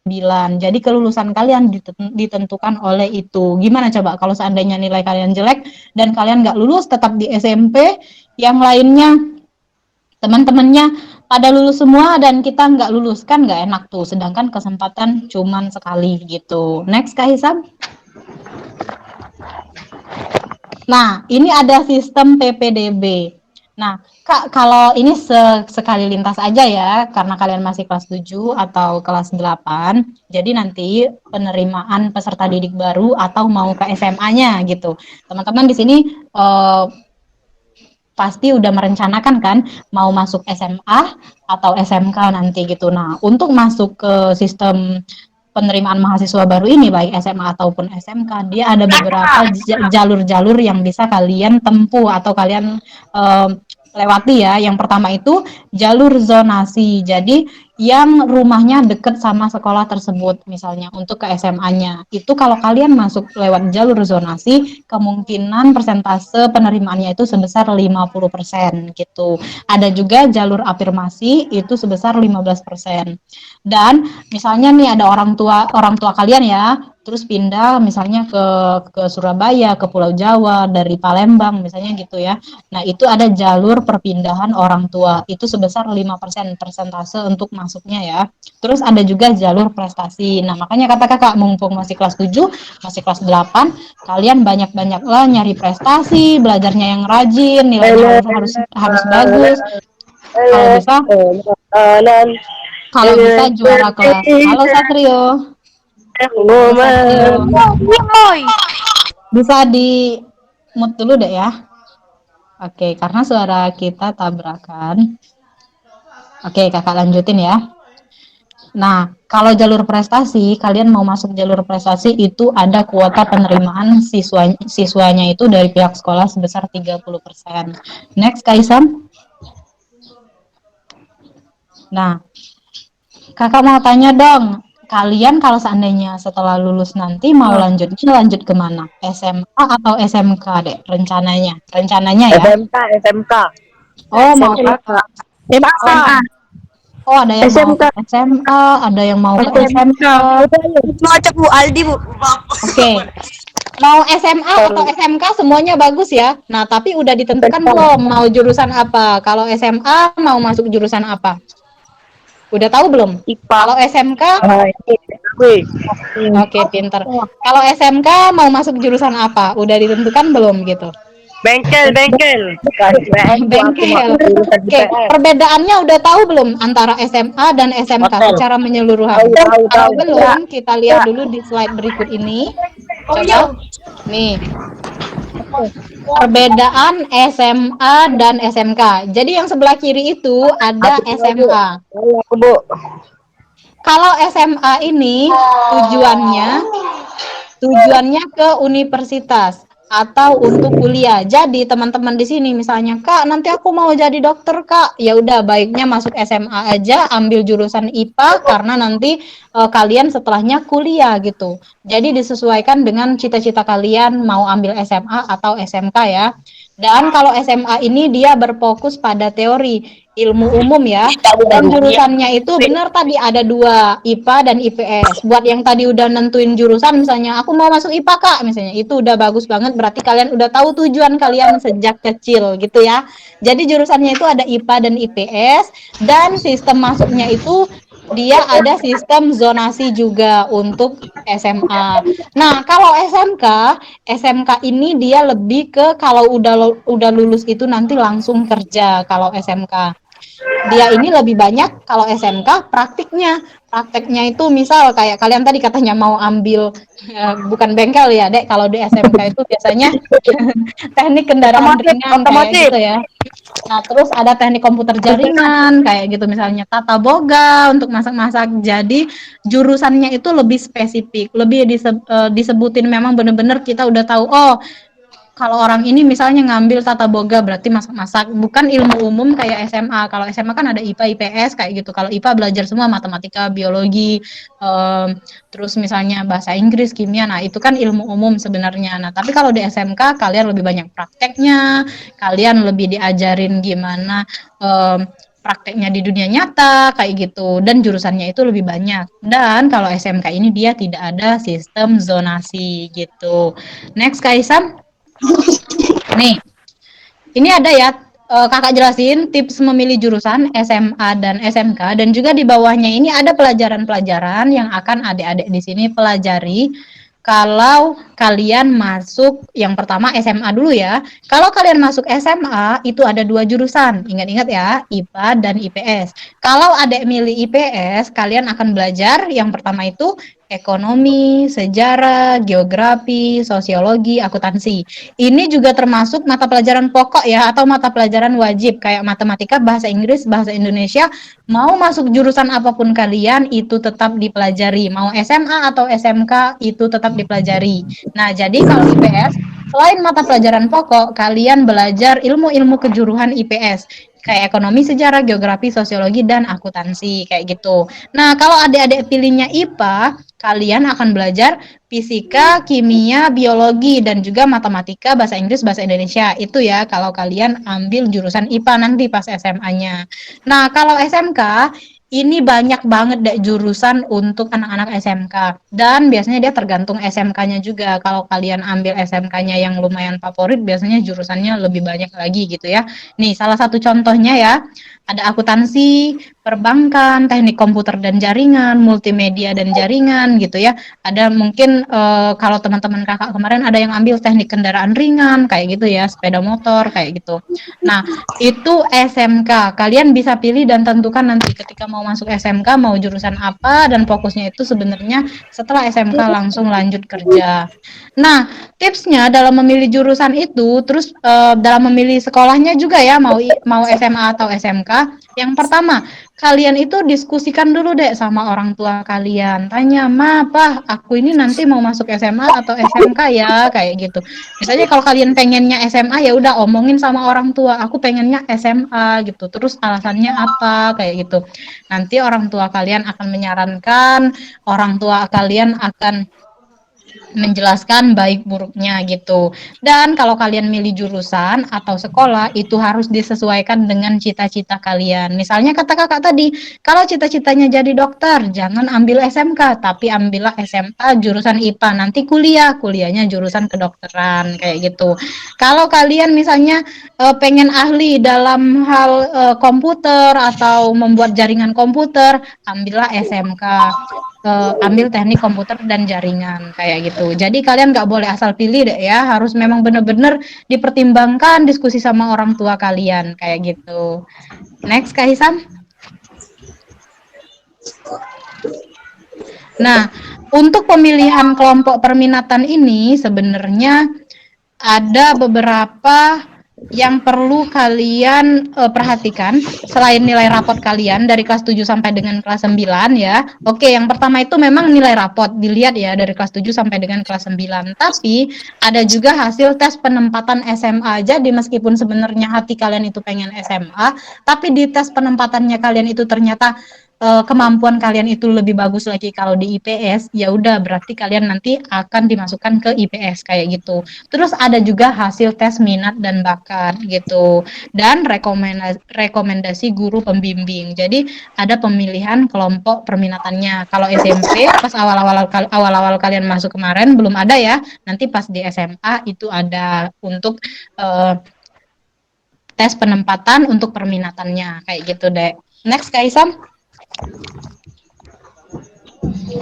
9. Jadi kelulusan kalian ditentukan oleh itu. Gimana coba kalau seandainya nilai kalian jelek dan kalian nggak lulus tetap di SMP, yang lainnya teman-temannya pada lulus semua dan kita nggak lulus, kan nggak enak tuh. Sedangkan kesempatan cuman sekali gitu. Next Kak Hisam. Nah, ini ada sistem PPDB. Nah, Kak, kalau ini sekali lintas aja ya, karena kalian masih kelas 7 atau kelas 8, jadi nanti penerimaan peserta didik baru atau mau ke SMA-nya gitu. Teman-teman di sini pasti udah merencanakan kan mau masuk SMA atau SMK nanti gitu. Nah, untuk masuk ke sistem penerimaan mahasiswa baru ini baik SMA ataupun SMK, dia ada beberapa jalur-jalur yang bisa kalian tempuh atau kalian lewati ya. Yang pertama itu jalur zonasi. Jadi yang rumahnya deket sama sekolah tersebut, misalnya untuk ke SMA-nya. Itu kalau kalian masuk lewat jalur zonasi, kemungkinan persentase penerimaannya itu sebesar 50% gitu. Ada juga jalur afirmasi itu sebesar 15%. Dan misalnya nih ada orang tua kalian ya, terus pindah misalnya ke Surabaya, ke Pulau Jawa dari Palembang misalnya gitu ya. Nah, itu ada jalur perpindahan orang tua. Itu sebesar 5% persentase untuk masuknya ya. Terus ada juga jalur prestasi. Nah, makanya kata Kakak mumpung masih kelas 7, masih kelas 8, kalian banyak-banyaklah nyari prestasi, belajarnya yang rajin, nilainya harus bagus. Kalau bisa juara kelas. Halo Satrio. Bisa di mute dulu deh ya. Oke, karena suara kita tabrakan. Oke, Kakak lanjutin ya. Nah, kalau jalur prestasi, kalian mau masuk jalur prestasi itu ada kuota penerimaan siswanya itu dari pihak sekolah sebesar 30%. Next, Kaisam. Nah, Kakak mau tanya dong, kalian kalau seandainya setelah lulus nanti mau lanjut kemana? SMA atau SMK deh rencananya ya? SMK. Oh, mau SMA. Oh, ada yang mau ke SMA, ada yang mau ke SMK. Mau cek Bu Aldi, Bu. Oke. Mau SMA atau SMK semuanya bagus ya. Nah, tapi udah ditentukan belum mau jurusan apa? Kalau SMA mau masuk jurusan apa? Udah tahu belum? IPA. Kalau SMK? Oke, pinter. Kalau SMK mau masuk jurusan apa? Udah ditentukan belum gitu? Bengkel. Bengkel. Oke, perbedaannya udah tahu belum antara SMA dan SMK secara menyeluruhan? Kalau belum, kita lihat dulu di slide berikut ini. Coba. Nih. Perbedaan SMA dan SMK. Jadi yang sebelah kiri itu ada SMA. Kalau SMA ini tujuannya ke universitas atau untuk kuliah. Jadi teman-teman di sini misalnya, Kak, nanti aku mau jadi dokter, Kak. Ya udah, baiknya masuk SMA aja, ambil jurusan IPA karena nanti kalian setelahnya kuliah gitu. Jadi disesuaikan dengan cita-cita kalian mau ambil SMA atau SMK ya. Dan kalau SMA ini dia berfokus pada teori ilmu umum ya, dan jurusannya itu benar tadi ada 2, IPA dan IPS. Buat yang tadi udah nentuin jurusan, misalnya aku mau masuk IPA Kak, misalnya itu udah bagus banget, berarti kalian udah tahu tujuan kalian sejak kecil gitu ya. Jadi jurusannya itu ada IPA dan IPS, dan sistem masuknya itu dia ada sistem zonasi juga untuk SMA. Nah, kalau SMK ini dia lebih ke kalau udah lulus itu nanti langsung kerja kalau SMK. Dia ini lebih banyak kalau SMK prakteknya itu misal kayak kalian tadi katanya mau ambil bukan bengkel ya Dek, kalau di SMK itu biasanya teknik kendaraan ringan kayak gitu ya. Nah, terus ada teknik komputer jaringan kayak gitu, misalnya tata boga untuk masak-masak. Jadi jurusannya itu lebih spesifik, lebih disebutin memang benar-benar kita udah tahu, oh kalau orang ini misalnya ngambil tata boga berarti masak-masak, bukan ilmu umum kayak SMA. Kalau SMA kan ada IPA, IPS kayak gitu. Kalau IPA belajar semua matematika, biologi, terus misalnya bahasa Inggris, kimia. Nah, itu kan ilmu umum sebenarnya. Nah, tapi kalau di SMK kalian lebih banyak prakteknya, kalian lebih diajarin gimana prakteknya di dunia nyata kayak gitu, dan jurusannya itu lebih banyak. Dan kalau SMK ini dia tidak ada sistem zonasi gitu. Next, Kaisam. Nih, ini ada ya, kakak jelasin tips memilih jurusan SMA dan SMK, dan juga di bawahnya ini ada pelajaran-pelajaran yang akan adik-adik di sini pelajari kalau kalian masuk yang pertama SMA dulu ya. Kalau kalian masuk SMA itu ada 2 jurusan. Ingat-ingat ya, IPA dan IPS. Kalau Adek milih IPS, kalian akan belajar yang pertama itu ekonomi, sejarah, geografi, sosiologi, akuntansi. Ini juga termasuk mata pelajaran pokok ya atau mata pelajaran wajib kayak matematika, bahasa Inggris, bahasa Indonesia. Mau masuk jurusan apapun kalian itu tetap dipelajari. Mau SMA atau SMK itu tetap dipelajari. Nah, jadi kalau IPS selain mata pelajaran pokok, kalian belajar ilmu-ilmu kejuruan IPS kayak ekonomi, sejarah, geografi, sosiologi, dan akuntansi kayak gitu. Nah, kalau adik-adik pilihnya IPA, kalian akan belajar fisika, kimia, biologi, dan juga matematika, bahasa Inggris, bahasa Indonesia. Itu ya kalau kalian ambil jurusan IPA nanti pas SMA-nya. Nah, kalau SMK, ini banyak banget deh jurusan untuk anak-anak SMK. Dan biasanya dia tergantung SMK-nya juga. Kalau kalian ambil SMK-nya yang lumayan favorit, biasanya jurusannya lebih banyak lagi gitu ya. Nih, salah satu contohnya ya, ada akuntansi, perbankan, teknik komputer dan jaringan, multimedia dan jaringan gitu ya. Ada mungkin kalau teman-teman kakak kemarin ada yang ambil teknik kendaraan ringan kayak gitu ya, sepeda motor kayak gitu. Nah, itu SMK. Kalian bisa pilih dan tentukan nanti ketika mau masuk SMK mau jurusan apa dan fokusnya itu sebenarnya setelah SMK langsung lanjut kerja. Nah, tipsnya dalam memilih jurusan itu, terus dalam memilih sekolahnya juga ya, mau SMA atau SMK. Yang pertama, kalian itu diskusikan dulu deh sama orang tua kalian. Tanya, "Ma, Pa, aku ini nanti mau masuk SMA atau SMK ya?" Kayak gitu. Misalnya kalau kalian pengennya SMA ya udah omongin sama orang tua, "Aku pengennya SMA" gitu. Terus alasannya apa? Kayak gitu. Nanti orang tua kalian akan menyarankan, orang tua kalian akan menjelaskan baik buruknya gitu. Dan kalau kalian milih jurusan atau sekolah itu harus disesuaikan dengan cita-cita kalian. Misalnya kata kakak tadi, kalau cita-citanya jadi dokter, jangan ambil SMK, tapi ambillah SMA jurusan IPA. Nanti kuliahnya jurusan kedokteran kayak gitu. Kalau kalian misalnya pengen ahli dalam hal komputer atau membuat jaringan komputer, ambillah SMK. Ambil teknik komputer dan jaringan kayak gitu. Jadi kalian nggak boleh asal pilih deh ya, harus memang benar-benar dipertimbangkan, diskusi sama orang tua kalian kayak gitu. Next, Kak Hisam. Nah, untuk pemilihan kelompok perminatan ini sebenarnya ada beberapa yang perlu kalian perhatikan selain nilai rapot kalian dari kelas 7 sampai dengan kelas 9 ya. Oke, yang pertama itu memang nilai rapot dilihat ya dari kelas 7 sampai dengan kelas 9. Tapi ada juga hasil tes penempatan SMA. Jadi meskipun sebenarnya hati kalian itu pengen SMA, tapi di tes penempatannya kalian itu ternyata kemampuan kalian itu lebih bagus lagi kalau di IPS, ya udah berarti kalian nanti akan dimasukkan ke IPS kayak gitu. Terus ada juga hasil tes minat dan bakat gitu. Dan rekomendasi guru pembimbing. Jadi ada pemilihan kelompok perminatannya. Kalau SMP pas awal-awal kalian masuk kemarin belum ada ya. Nanti pas di SMA itu ada untuk tes penempatan untuk perminatannya kayak gitu deh. Next, Kak Isam.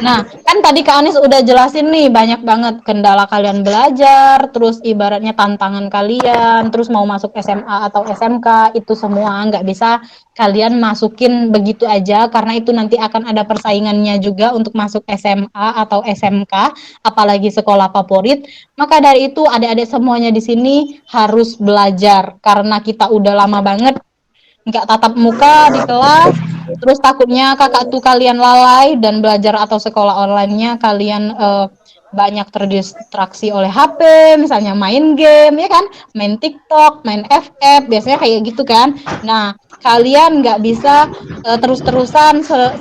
Nah, kan tadi Kak Anis udah jelasin nih banyak banget kendala kalian belajar, terus ibaratnya tantangan kalian, terus mau masuk SMA atau SMK, itu semua nggak bisa kalian masukin begitu aja, karena itu nanti akan ada persaingannya juga untuk masuk SMA atau SMK, apalagi sekolah favorit. Maka dari itu adik-adik semuanya di sini harus belajar, karena kita udah lama banget nggak tatap muka di kelas, terus takutnya kakak tuh kalian lalai dan belajar atau sekolah online-nya kalian banyak terdistraksi oleh HP, misalnya main game ya kan, main TikTok, main FF, biasanya kayak gitu kan. Nah, kalian nggak bisa terus-terusan 100%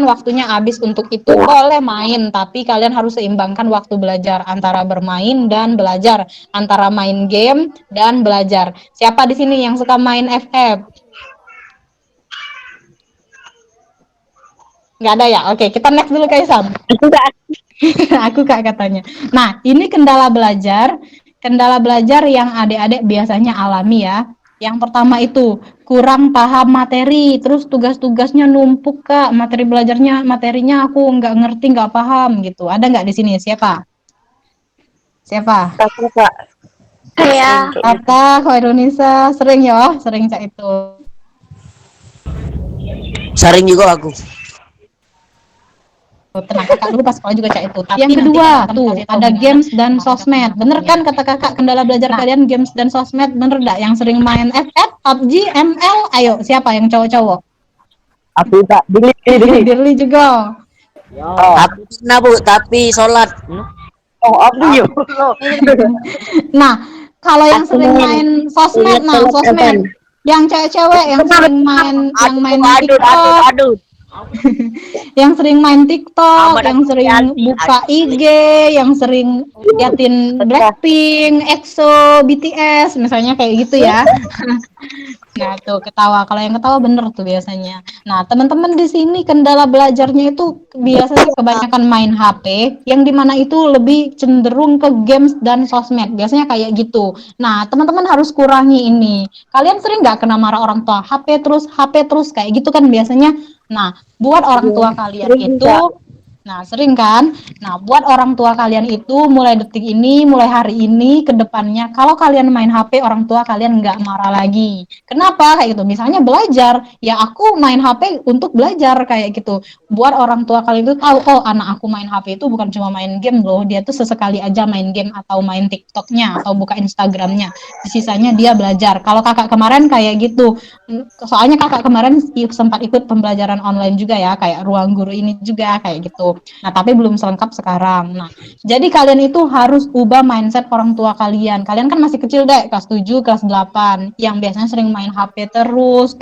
waktunya habis untuk itu. Boleh main, tapi kalian harus seimbangkan waktu belajar antara bermain dan belajar, antara main game dan belajar. Siapa di sini yang suka main FF? Nggak ada ya? Oke, kita next dulu Kak Isam. Aku Kak katanya. Nah, ini kendala belajar yang adik-adik biasanya alami ya. Yang pertama itu kurang paham materi, terus tugas-tugasnya numpuk Kak, materinya aku nggak ngerti, nggak paham gitu. Ada nggak di sini siapa? Siapa? Kakak. Saya. Kakak, Khairunisa sering ya, sering cak itu. Sering juga aku. Tenang kakak dulu pas sekolah juga cak itu. Tapi yang kedua tuh ada games dan sosmed. Bener kan kata kakak kendala belajar kalian games dan sosmed? Bener gak? Yang sering main FF, PUBG, ML? Ayo siapa yang cowok-cowok? Aku tak dili. Dirli juga. Tapi pernah Bu, tapi sholat. Oh, aku yuk. Nah, kalau yang sering main sosmed, nah sosmed yang cewek-cewek yang sering main TikTok, Aduh. yang sering main TikTok, yang sering buka IG, yang sering liatin Blackpink, EXO, BTS, misalnya kayak gitu ya. Nah, tuh ketawa. Kalau yang ketawa bener tuh biasanya. Nah, teman-teman di sini kendala belajarnya itu biasanya kebanyakan main HP, yang dimana itu lebih cenderung ke games dan sosmed. Biasanya kayak gitu. Nah, teman-teman harus kurangi ini. Kalian sering nggak kena marah orang tua? HP terus kayak gitu kan biasanya. Nah, buat orang tua kalian itu, nah sering kan? Nah, buat orang tua kalian itu mulai detik ini, mulai hari ini, ke depannya, kalau kalian main HP, orang tua kalian nggak marah lagi. Kenapa? Kayak gitu. Misalnya belajar, ya aku main HP untuk belajar kayak gitu. Buat orang tua kalian itu tahu, oh anak aku main HP itu bukan cuma main game loh, dia tuh sesekali aja main game atau main TikToknya atau buka Instagramnya. Sisanya dia belajar. Kalau kakak kemarin kayak gitu, soalnya kakak kemarin sempat ikut pembelajaran online juga ya, kayak ruang guru ini juga kayak gitu. Nah, tapi belum selengkap sekarang. Nah, jadi kalian itu harus ubah mindset orang tua kalian. Kalian kan masih kecil deh, kelas 7, kelas 8, yang biasanya sering main HP terus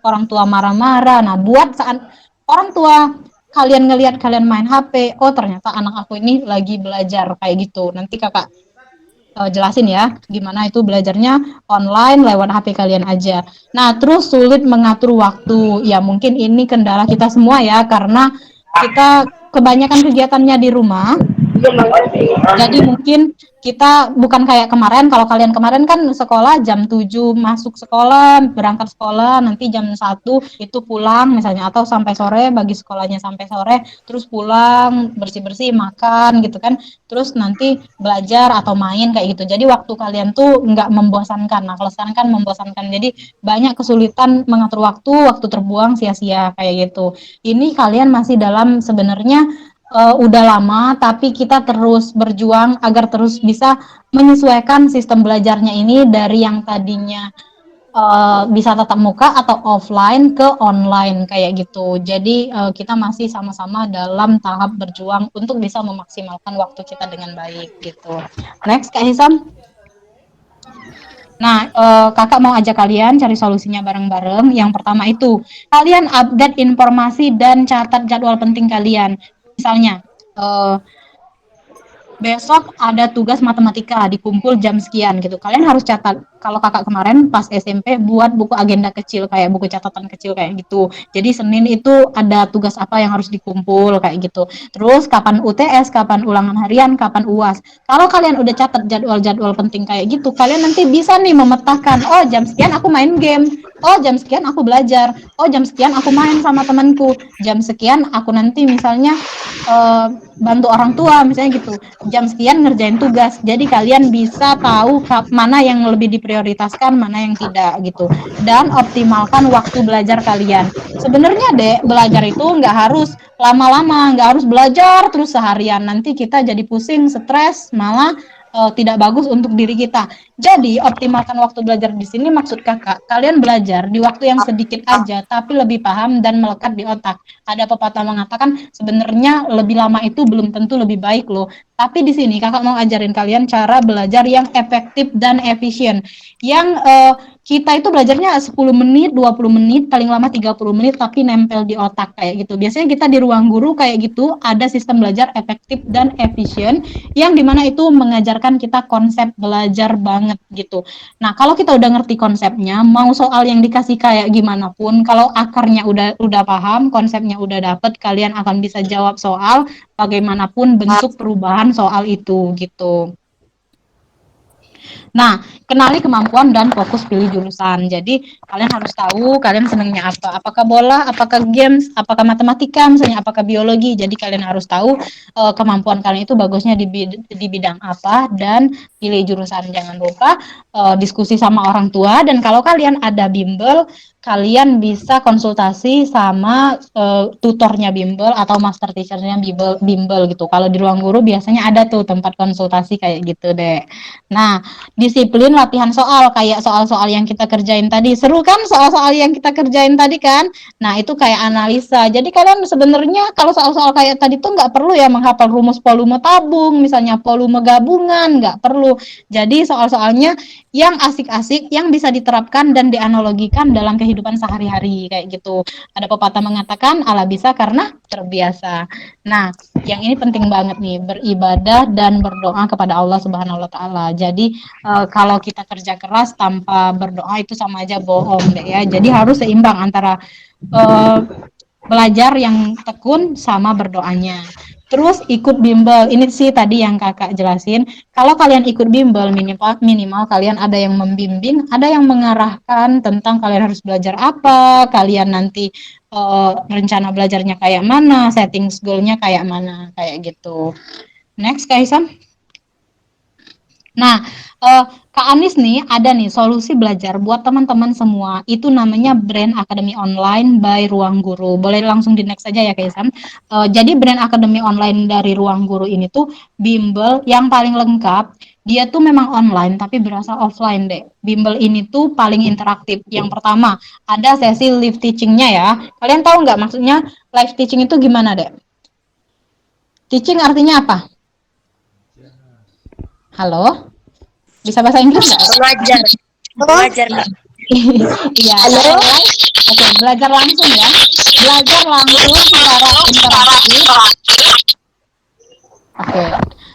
orang tua marah-marah. Nah, buat saat orang tua kalian ngelihat kalian main HP, oh ternyata anak aku ini lagi belajar kayak gitu. Nanti kakak jelasin ya gimana itu belajarnya online lewat HP kalian aja. Nah, terus sulit mengatur waktu. Ya mungkin ini kendala kita semua ya, karena kita kebanyakan kegiatannya di rumah. Jadi mungkin kita bukan kayak kemarin, kalau kalian kemarin kan sekolah jam 7 masuk sekolah, berangkat sekolah, nanti jam 1 itu pulang misalnya, atau sampai sore, bagi sekolahnya sampai sore, terus pulang, bersih-bersih, makan gitu kan, terus nanti belajar atau main kayak gitu. Jadi waktu kalian tuh nggak membosankan. Nah, kalau sekarang kan membosankan, jadi banyak kesulitan mengatur waktu, waktu terbuang sia-sia kayak gitu. Ini kalian masih dalam sebenarnya udah lama, tapi kita terus berjuang agar terus bisa menyesuaikan sistem belajarnya ini dari yang tadinya bisa tatap muka atau offline ke online kayak gitu. Jadi kita masih sama-sama dalam tahap berjuang untuk bisa memaksimalkan waktu kita dengan baik gitu. Next, Kak Hisam. Nah, kakak mau ajak kalian cari solusinya bareng-bareng. Yang pertama itu, kalian update informasi dan catat jadwal penting kalian. Misalnya, besok ada tugas matematika dikumpul jam sekian gitu. Kalian harus catat. Kalau kakak kemarin pas SMP buat buku agenda kecil, kayak buku catatan kecil kayak gitu. Jadi Senin itu ada tugas apa yang harus dikumpul kayak gitu. Terus kapan UTS, kapan ulangan harian, kapan UAS. Kalau kalian udah catat jadwal-jadwal penting kayak gitu, kalian nanti bisa nih memetakan, oh jam sekian aku main game, oh jam sekian aku belajar, oh jam sekian aku main sama temanku, jam sekian aku nanti misalnya bantu orang tua misalnya gitu, jam sekian ngerjain tugas. Jadi kalian bisa tahu mana yang lebih diprioritaskan, mana yang tidak gitu. Dan optimalkan waktu belajar kalian. Sebenarnya belajar itu nggak harus lama-lama, nggak harus belajar terus seharian. Nanti kita jadi pusing, stres, malah tidak bagus untuk diri kita. Jadi optimalkan waktu belajar di sini maksud kakak, kalian belajar di waktu yang sedikit aja tapi lebih paham dan melekat di otak. Ada pepatah mengatakan sebenarnya lebih lama itu belum tentu lebih baik loh. Tapi di sini kakak mau ajarin kalian cara belajar yang efektif dan efisien. Yang kita itu belajarnya 10 menit, 20 menit, paling lama 30 menit tapi nempel di otak kayak gitu. Biasanya kita di ruang guru kayak gitu ada sistem belajar efektif dan efisien yang dimana itu mengajarkan kita konsep belajar banget gitu. Nah, kalau kita udah ngerti konsepnya, mau soal yang dikasih kayak gimana pun, kalau akarnya udah paham, konsepnya udah dapet, kalian akan bisa jawab soal bagaimanapun bentuk perubahan soal itu gitu. Nah, kenali kemampuan dan fokus pilih jurusan. Jadi, kalian harus tahu kalian senangnya apa. Apakah bola, apakah games, apakah matematika, misalnya apakah biologi. Jadi, kalian harus tahu kemampuan kalian itu bagusnya di bidang apa dan pilih jurusan. Jangan lupa diskusi sama orang tua, dan kalau kalian ada bimbel, kalian bisa konsultasi sama tutornya bimbel atau master teachernya bimbel gitu. Kalau di ruang guru biasanya ada tuh tempat konsultasi kayak gitu deh. Nah, disiplin latihan soal kayak soal-soal yang kita kerjain tadi. Seru kan soal-soal yang kita kerjain tadi kan? Nah, itu kayak analisa. Jadi kalian sebenarnya kalau soal-soal kayak tadi tuh nggak perlu ya menghafal rumus volume tabung, misalnya volume gabungan, nggak perlu. Jadi soal-soalnya yang asik-asik, yang bisa diterapkan dan dianalogikan dalam kehidupan sehari-hari kayak gitu. Ada pepatah mengatakan Allah bisa karena terbiasa. Nah, yang ini penting banget nih, beribadah dan berdoa kepada Allah Subhanahu wa taala. Jadi kalau kita kerja keras tanpa berdoa itu sama aja bohong deh ya. Jadi harus seimbang antara belajar yang tekun sama berdoanya. Terus ikut bimbel. Ini sih tadi yang kakak jelasin. Kalau kalian ikut bimbel, minimal kalian ada yang membimbing, ada yang mengarahkan tentang kalian harus belajar apa, kalian nanti rencana belajarnya kayak mana, setting goal-nya kayak mana, kayak gitu. Next, Kak Isam. Nah, Kak Anis nih ada nih solusi belajar buat teman-teman semua. Itu namanya Brand Academy Online by Ruang Guru. Boleh langsung di next aja ya Kak Isam. Jadi Brand Academy Online dari Ruang Guru ini tuh bimbel yang paling lengkap. Dia tuh memang online tapi berasal offline deh. Bimbel ini tuh paling interaktif. Yang pertama, ada sesi live teaching-nya ya. Kalian tahu nggak maksudnya live teaching itu gimana deh? Teaching artinya apa? Halo? Bisa bahasa Inggris nggak? Belajar. Belajar, Kak. Iya. Oke, belajar langsung ya. Belajar langsung secara interaktif. Oke.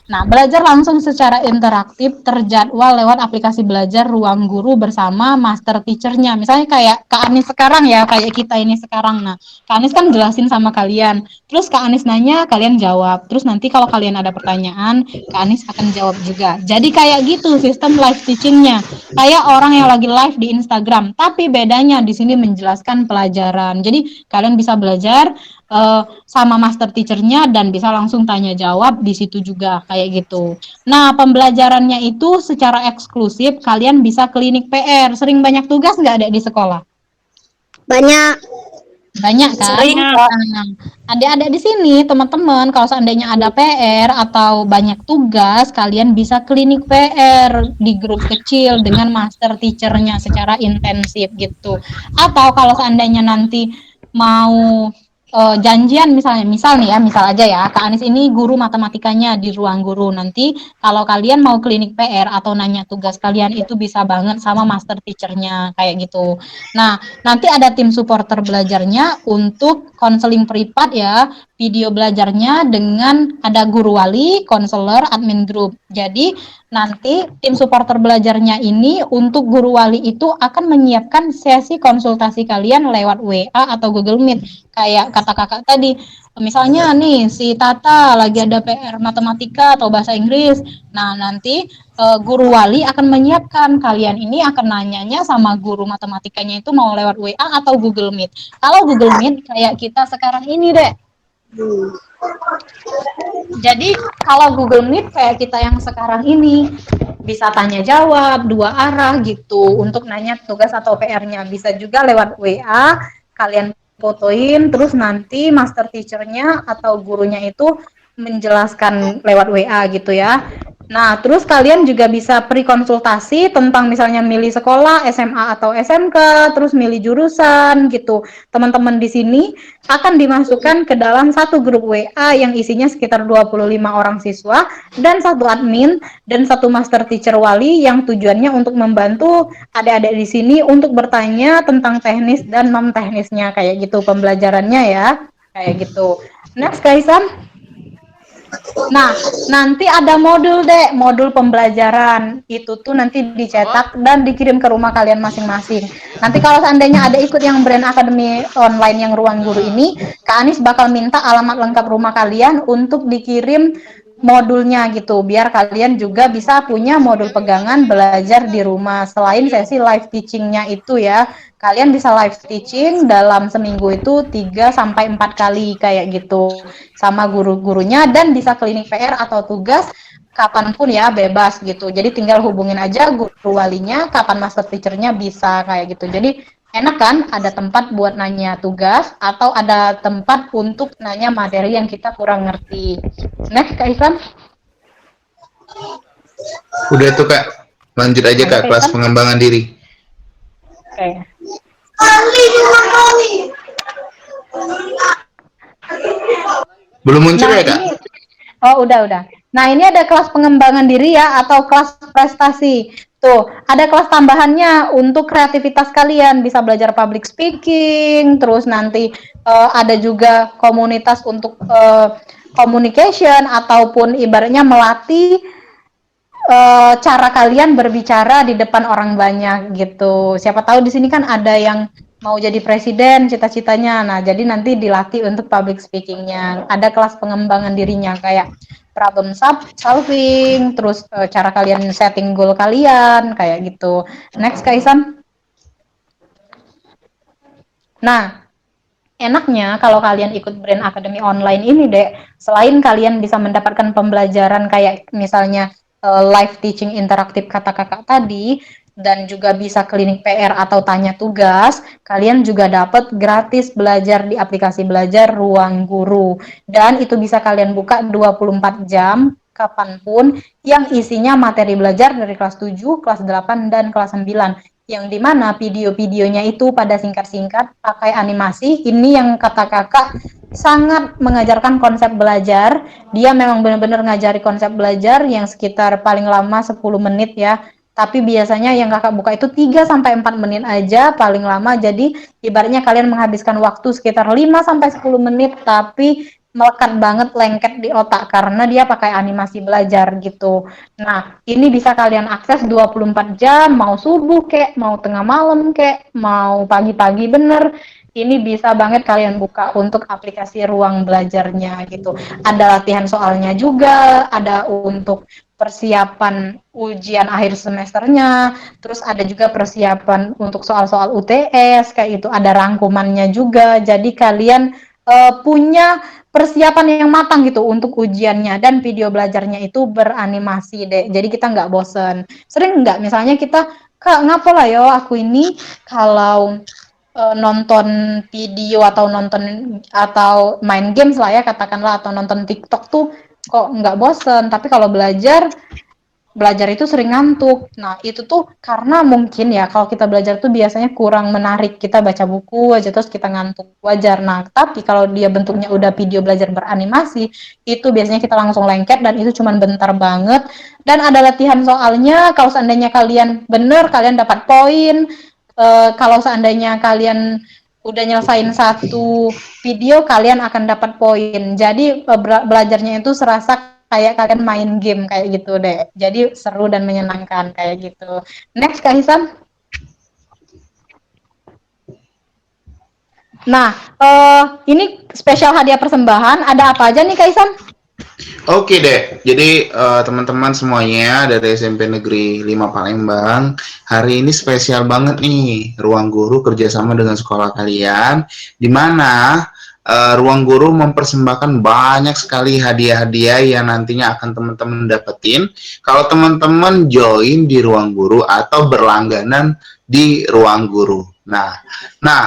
Nah, belajar langsung secara interaktif terjadwal lewat aplikasi belajar Ruang Guru bersama master teacher-nya. Misalnya kayak Kak Anis sekarang ya, kayak kita ini sekarang. Nah, Kak Anis kan jelasin sama kalian. Terus Kak Anis nanya, kalian jawab. Terus nanti kalau kalian ada pertanyaan, Kak Anis akan jawab juga. Jadi kayak gitu sistem live teaching-nya. Kayak orang yang lagi live di Instagram. Tapi bedanya di sini menjelaskan pelajaran. Jadi kalian bisa belajar sama master teacher-nya dan bisa langsung tanya jawab di situ juga kayak gitu. Nah, pembelajarannya itu secara eksklusif kalian bisa klinik PR. Sering banyak tugas nggak ada di sekolah? Banyak. Banyak kan? Sering, Kak. Nah, adik-adik di sini teman-teman kalau seandainya ada PR atau banyak tugas, kalian bisa klinik PR di grup kecil dengan master teacher-nya secara intensif gitu. Atau kalau seandainya nanti mau janjian misal nih ya, misal aja ya, Kak Anis ini guru matematikanya di Ruang Guru. Nanti kalau kalian mau klinik PR atau nanya tugas kalian itu bisa banget sama master teacher-nya kayak gitu. Nah, nanti ada tim supporter belajarnya untuk konseling privat ya, video belajarnya dengan ada guru wali, konselor, admin grup. Jadi nanti tim supporter belajarnya ini untuk guru wali itu akan menyiapkan sesi konsultasi kalian lewat WA atau Google Meet. Kayak kata kakak tadi, misalnya nih si Tata lagi ada PR matematika atau bahasa Inggris. Nah, nanti guru wali akan menyiapkan kalian ini akan nanyanya sama guru matematikanya itu mau lewat WA atau Google Meet. Kalau Google Meet kayak kita sekarang ini deh. Jadi kalau Google Meet kayak kita yang sekarang ini bisa tanya jawab dua arah gitu untuk nanya tugas atau PR-nya. Bisa juga lewat WA kalian fotoin terus nanti master teacher-nya atau gurunya itu menjelaskan lewat WA gitu ya. Nah, terus kalian juga bisa pre-konsultasi tentang misalnya milih sekolah, SMA atau SMK, terus milih jurusan gitu. Teman-teman di sini akan dimasukkan ke dalam satu grup WA yang isinya sekitar 25 orang siswa dan satu admin dan satu master teacher wali yang tujuannya untuk membantu adik-adik di sini untuk bertanya tentang teknis dan non teknisnya kayak gitu pembelajarannya ya. Kayak gitu. Next, Kaisan. Nah, nanti ada modul deh, modul pembelajaran. Itu tuh nanti dicetak dan dikirim ke rumah kalian masing-masing. Nanti kalau seandainya ada ikut yang Brand Academy Online yang Ruang Guru ini, Kak Anis bakal minta alamat lengkap rumah kalian untuk dikirim modulnya gitu, biar kalian juga bisa punya modul pegangan belajar di rumah. Selain sesi live teachingnya itu ya, kalian bisa live teaching dalam seminggu itu 3 sampai 4 kali kayak gitu sama guru-gurunya, dan bisa klinik PR atau tugas kapanpun ya, bebas gitu. Jadi tinggal hubungin aja guru walinya, kapan master teachernya bisa kayak gitu. Jadi enak kan, ada tempat buat nanya tugas atau ada tempat untuk nanya materi yang kita kurang ngerti. Next, Kak Isan. Udah tuh Kak, lanjut aja Kak, kelas pengembangan diri. Oke. Belum muncul ya Kak? Oh, udah. Nah, ini ada kelas pengembangan diri ya, atau kelas prestasi. Tuh, ada kelas tambahannya untuk kreativitas kalian, bisa belajar public speaking, terus nanti ada juga komunitas untuk communication, ataupun ibaratnya melatih cara kalian berbicara di depan orang banyak gitu. Siapa tahu di sini kan ada yang mau jadi presiden cita-citanya. Nah, jadi nanti dilatih untuk public speakingnya. Ada kelas pengembangan dirinya kayak problem solving, terus cara kalian setting goal kalian kayak gitu. Next, Kak Isan. Nah, enaknya kalau kalian ikut Brain Academy online ini, Dek, selain kalian bisa mendapatkan pembelajaran kayak misalnya live teaching interaktif kata kakak tadi, dan juga bisa klinik PR atau tanya tugas, kalian juga dapat gratis belajar di aplikasi belajar Ruang Guru. Dan itu bisa kalian buka 24 jam kapanpun, yang isinya materi belajar dari kelas 7, kelas 8, dan kelas 9. Yang dimana video-videonya itu pada singkat-singkat, pakai animasi. Ini yang kata kakak sangat mengajarkan konsep belajar. Dia memang benar-benar ngajari konsep belajar yang sekitar paling lama 10 menit ya. Tapi biasanya yang kakak buka itu 3-4 menit aja paling lama. Jadi ibaratnya kalian menghabiskan waktu sekitar 5-10 menit, tapi melekat banget, lengket di otak karena dia pakai animasi belajar gitu. Nah, ini bisa kalian akses 24 jam, mau subuh kek, mau tengah malam kek, mau pagi-pagi bener. Ini bisa banget kalian buka untuk aplikasi Ruang Belajarnya gitu. Ada latihan soalnya juga, ada untuk persiapan ujian akhir semesternya, terus ada juga persiapan untuk soal-soal UTS kayak itu, ada rangkumannya juga. Jadi kalian punya persiapan yang matang gitu untuk ujiannya, dan video belajarnya itu beranimasi deh. Jadi kita nggak bosen. Sering nggak misalnya kita, Kak, ngapa lah yo aku ini kalau nonton video atau nonton atau main games lah ya katakanlah, atau nonton TikTok tuh kok nggak bosen, tapi kalau belajar itu sering ngantuk. Nah, itu tuh karena mungkin ya kalau kita belajar tuh biasanya kurang menarik. Kita baca buku aja terus kita ngantuk, wajar. Nah, tapi kalau dia bentuknya udah video belajar beranimasi, itu biasanya kita langsung lengket dan itu cuma bentar banget. Dan ada latihan soalnya, kalau seandainya kalian bener, kalian dapat poin. Kalau seandainya kalian udah nyelesain satu video, kalian akan dapat poin. Jadi belajarnya itu serasa kayak kalian main game kayak gitu deh. Jadi seru dan menyenangkan kayak gitu. Next, Kak Hisam. Nah, ini spesial hadiah persembahan. Ada apa aja nih, Kak Hisam? Oke deh, jadi teman-teman semuanya dari SMP Negeri 5 Palembang, hari ini spesial banget nih, Ruang Guru kerjasama dengan sekolah kalian, di mana Ruang Guru mempersembahkan banyak sekali hadiah-hadiah yang nantinya akan teman-teman dapetin kalau teman-teman join di Ruang Guru atau berlangganan di Ruang Guru. Nah,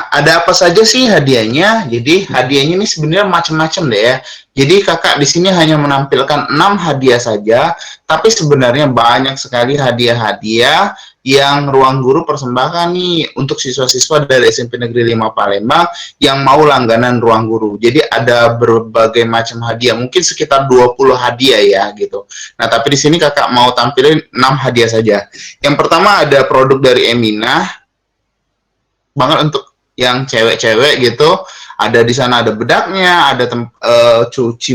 ada apa saja sih hadiahnya? Jadi hadiahnya ini sebenarnya macam-macam deh ya. Jadi kakak di sini hanya menampilkan 6 hadiah saja, tapi sebenarnya banyak sekali hadiah-hadiah yang Ruang Guru persembahkan nih untuk siswa-siswa dari SMP Negeri 5 Palembang yang mau langganan Ruang Guru. Jadi ada berbagai macam hadiah, mungkin sekitar 20 hadiah ya gitu. Nah, tapi di sini kakak mau tampilin 6 hadiah saja. Yang pertama ada produk dari Eminah, banget untuk yang cewek-cewek gitu. Ada di sana ada bedaknya, ada cuci